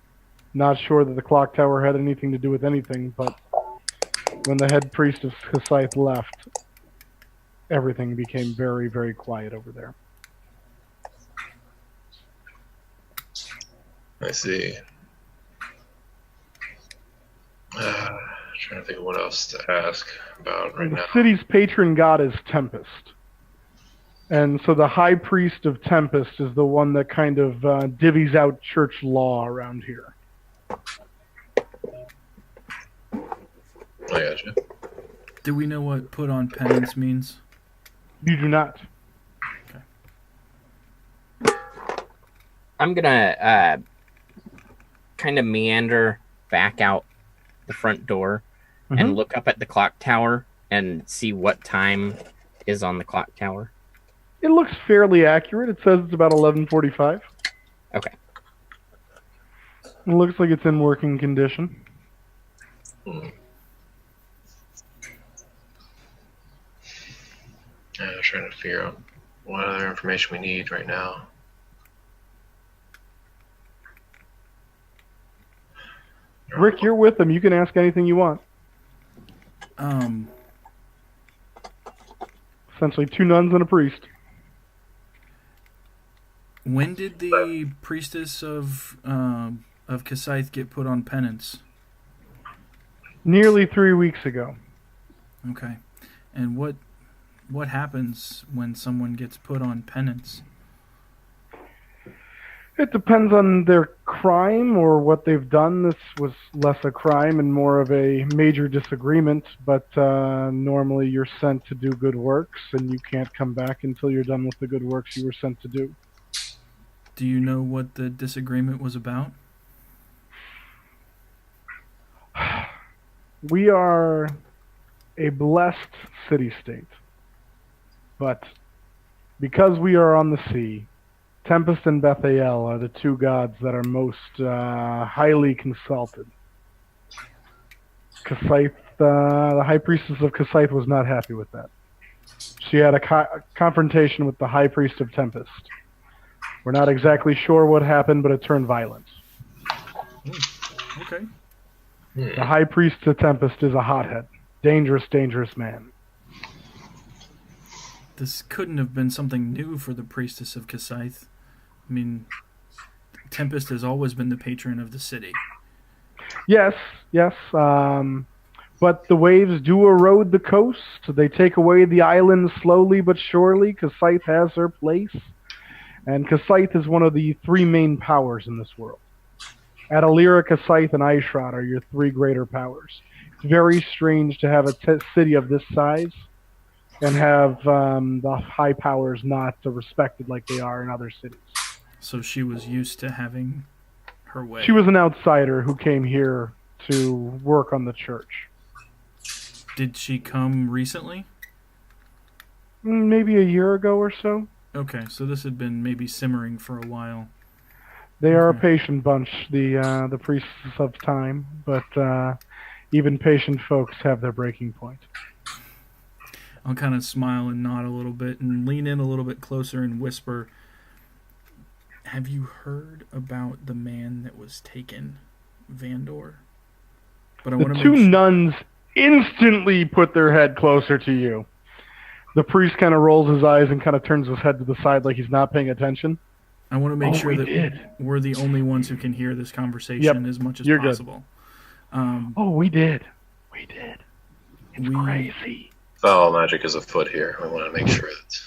[SPEAKER 1] Not sure that the clock tower had anything to do with anything, but when the head priest of Kasith left, everything became very, very quiet over there.
[SPEAKER 6] I see. Trying to think of what else to ask about right now.
[SPEAKER 1] The city's patron god is Tempest. And so the high priest of Tempest is the one that kind of divvies out church law around here.
[SPEAKER 6] I gotcha.
[SPEAKER 2] Do we know what put on penance means?
[SPEAKER 1] You do not.
[SPEAKER 2] Okay.
[SPEAKER 5] I'm gonna kind of meander back out the front door and look up at the clock tower and see what time is on the clock tower.
[SPEAKER 1] It looks fairly accurate. It says it's about 11:45.
[SPEAKER 5] Okay.
[SPEAKER 1] It looks like it's in working condition.
[SPEAKER 6] I'm trying to figure out what other information we need right now.
[SPEAKER 1] Rick, you're with them. You can ask anything you want. Essentially 2 nuns and a priest.
[SPEAKER 2] When did the priestess of Kasith get put on penance?
[SPEAKER 1] Nearly 3 weeks ago.
[SPEAKER 2] Okay. And what happens when someone gets put on penance?
[SPEAKER 1] It depends on their crime or what they've done. This was less a crime and more of a major disagreement, but normally you're sent to do good works, and you can't come back until you're done with the good works you were sent to do.
[SPEAKER 2] Do you know what the disagreement was about?
[SPEAKER 1] We are a blessed city-state, but because we are on the sea, Tempest and Bethael are the 2 gods that are most highly consulted. Kasith, the high priestess of Kasith was not happy with that. She had a confrontation with the high priest of Tempest. We're not exactly sure what happened, but it turned violent.
[SPEAKER 2] Okay.
[SPEAKER 1] The high priest of Tempest is a hothead. Dangerous, dangerous man.
[SPEAKER 2] This couldn't have been something new for the priestess of Kasith. I mean, Tempest has always been the patron of the city.
[SPEAKER 1] Yes. But the waves do erode the coast. They take away the island slowly but surely. Kasith has her place. And Kasith is one of the 3 main powers in this world. Adalira, Kasith, and Aishrod are your 3 greater powers. It's very strange to have a city of this size and have the high powers not respected like they are in other cities.
[SPEAKER 2] So she was used to having her way.
[SPEAKER 1] She was an outsider who came here to work on the church.
[SPEAKER 2] Did she come recently?
[SPEAKER 1] Maybe a year ago or so.
[SPEAKER 2] Okay, so this had been maybe simmering for a while.
[SPEAKER 1] They are a patient bunch, the priests of time, but even patient folks have their breaking point.
[SPEAKER 2] I'll kind of smile and nod a little bit and lean in a little bit closer and whisper, have you heard about the man that was taken, Vandor? But I want
[SPEAKER 1] The
[SPEAKER 2] to
[SPEAKER 1] 2 nuns instantly put their head closer to you. The priest kind of rolls his eyes and kind of turns his head to the side like he's not paying attention.
[SPEAKER 2] I want to make sure that we're the only ones who can hear this conversation as much as possible.
[SPEAKER 1] We did. It's crazy.
[SPEAKER 6] Foul magic is afoot here. We want to make sure that...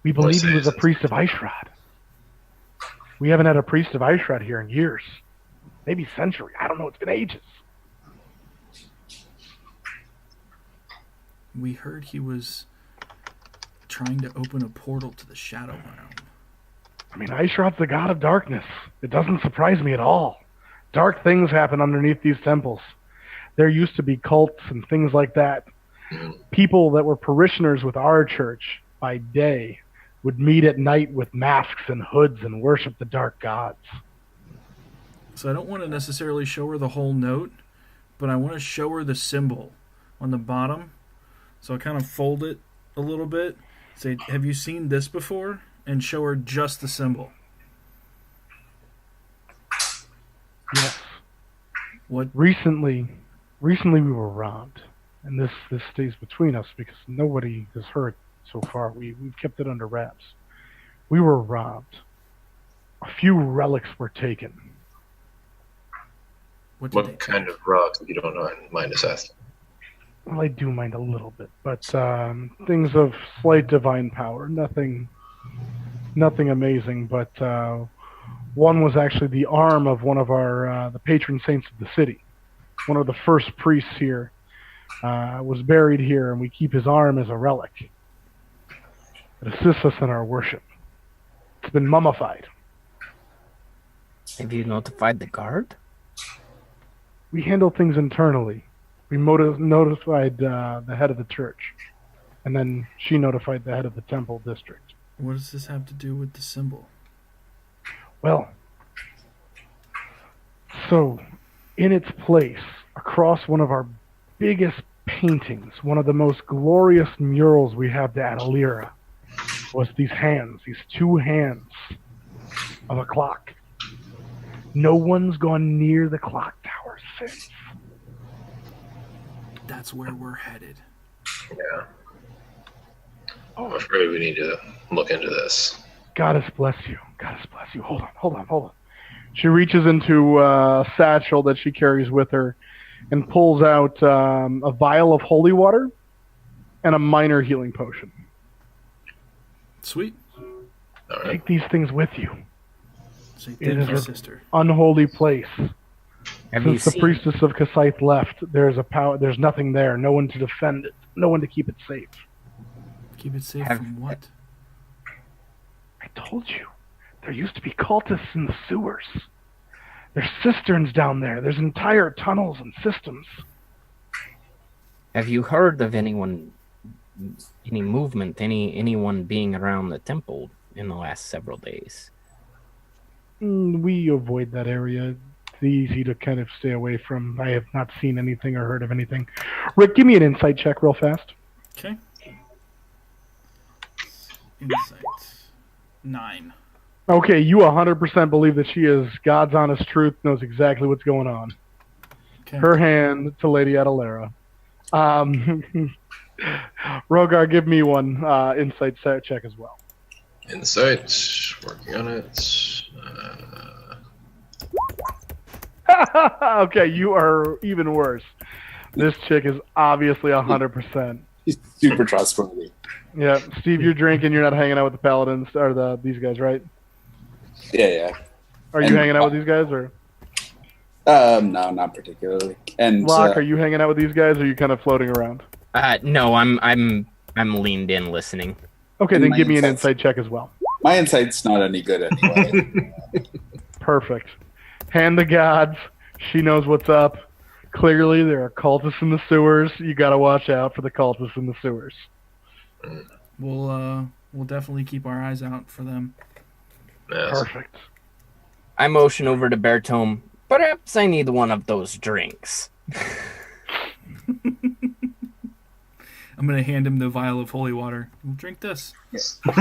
[SPEAKER 1] We believe he was a priest of Aishrod. We haven't had a priest of Aishrod here in years. Maybe century. I don't know. It's been ages.
[SPEAKER 2] We heard he was trying to open a portal to the Shadow Realm.
[SPEAKER 1] I mean, Aishrod's the god of darkness. It doesn't surprise me at all. Dark things happen underneath these temples. There used to be cults and things like that. People that were parishioners with our church by day would meet at night with masks and hoods and worship the dark gods.
[SPEAKER 2] So I don't want to necessarily show her the whole note, but I want to show her the symbol on the bottom. So I kind of fold it a little bit. Say, have you seen this before? And show her just the symbol.
[SPEAKER 1] Recently we were robbed, and this stays between us because nobody has heard so far. We've kept it under wraps. We were robbed. A few relics were taken.
[SPEAKER 6] What kind of rock, if you don't mind us asking?
[SPEAKER 1] Well, I do mind a little bit, but things of slight divine power. Nothing amazing, but one was actually the arm of one of our the patron saints of the city. One of the first priests here was buried here, and we keep his arm as a relic. It assists us in our worship. It's been mummified.
[SPEAKER 5] Have you notified the guard?
[SPEAKER 1] We handle things internally. We notified the head of the church, and then she notified the head of the temple district.
[SPEAKER 2] What does this have to do with the symbol?
[SPEAKER 1] Well, so in its place, across one of our biggest paintings, one of the most glorious murals we have to Adalira, was these two hands of a clock. No one's gone near the clock tower since.
[SPEAKER 2] That's where we're headed.
[SPEAKER 6] Yeah. I'm afraid we need to look into this.
[SPEAKER 1] Goddess bless you. Goddess bless you. Hold on. She reaches into a satchel that she carries with her and pulls out a vial of holy water and a minor healing potion.
[SPEAKER 2] Sweet.
[SPEAKER 6] All right.
[SPEAKER 1] Take these things with you.
[SPEAKER 2] Say
[SPEAKER 1] It
[SPEAKER 2] thank you,
[SPEAKER 1] is
[SPEAKER 2] sister.
[SPEAKER 1] an unholy place.
[SPEAKER 5] Have you
[SPEAKER 1] Since the
[SPEAKER 5] seen?
[SPEAKER 1] priestess of Kasith left, there's nothing there. No one to defend it. No one to keep it safe.
[SPEAKER 2] Keep it safe
[SPEAKER 5] Have-
[SPEAKER 2] from what?
[SPEAKER 1] I told you. There used to be cultists in the sewers. There's cisterns down there. There's entire tunnels and systems.
[SPEAKER 5] Have you heard of any movement, anyone being around the temple in the last several days?
[SPEAKER 1] We avoid that area. It's easy to kind of stay away from. I have not seen anything or heard of anything. Rick, give me an insight check real fast.
[SPEAKER 2] Okay. Insight. 9.
[SPEAKER 1] Okay, you 100% believe that she is God's honest truth, knows exactly what's going on.
[SPEAKER 2] Okay.
[SPEAKER 1] Her hand to Lady Adalera. Rogar, give me one insight check as well.
[SPEAKER 6] Insight. Working on it.
[SPEAKER 1] Okay, you are even worse. This chick is obviously 100%.
[SPEAKER 3] He's super trustworthy.
[SPEAKER 1] Yeah, Steve, you're drinking. You're not hanging out with the paladins or these guys, right?
[SPEAKER 3] Yeah.
[SPEAKER 1] Are you hanging out with these guys, or
[SPEAKER 3] No, not particularly. And
[SPEAKER 1] Locke? Are you hanging out with these guys, or are you kind of floating around?
[SPEAKER 5] No, I'm leaned in listening.
[SPEAKER 1] Okay, then
[SPEAKER 3] My
[SPEAKER 1] give me an
[SPEAKER 3] insight's-
[SPEAKER 1] insight check as well.
[SPEAKER 3] my insight's not any good anyway.
[SPEAKER 1] Perfect. Hand the gods. She knows what's up. Clearly, there are cultists in the sewers. You got to watch out for the cultists in the sewers.
[SPEAKER 2] We'll definitely keep our eyes out for them.
[SPEAKER 6] Yes.
[SPEAKER 1] Perfect.
[SPEAKER 5] I motion over to Bertome. Perhaps I need one of those drinks.
[SPEAKER 2] I'm gonna hand him the vial of holy water. We'll drink this.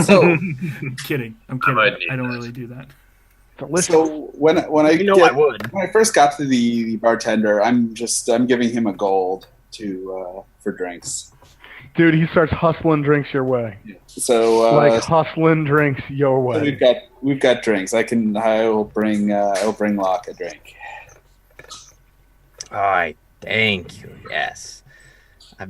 [SPEAKER 3] So,
[SPEAKER 2] I'm kidding.
[SPEAKER 6] might need
[SPEAKER 2] I don't
[SPEAKER 6] that.
[SPEAKER 2] really do that.
[SPEAKER 1] Delicious.
[SPEAKER 3] so when I
[SPEAKER 5] I would.
[SPEAKER 3] when I first got to the bartender, I'm giving him a gold for drinks.
[SPEAKER 1] Dude, he starts hustling drinks your way.
[SPEAKER 3] So
[SPEAKER 1] Hustling drinks your
[SPEAKER 3] so
[SPEAKER 1] way.
[SPEAKER 3] we've got drinks. I will bring Locke a drink.
[SPEAKER 5] Alright, thank you. Yes.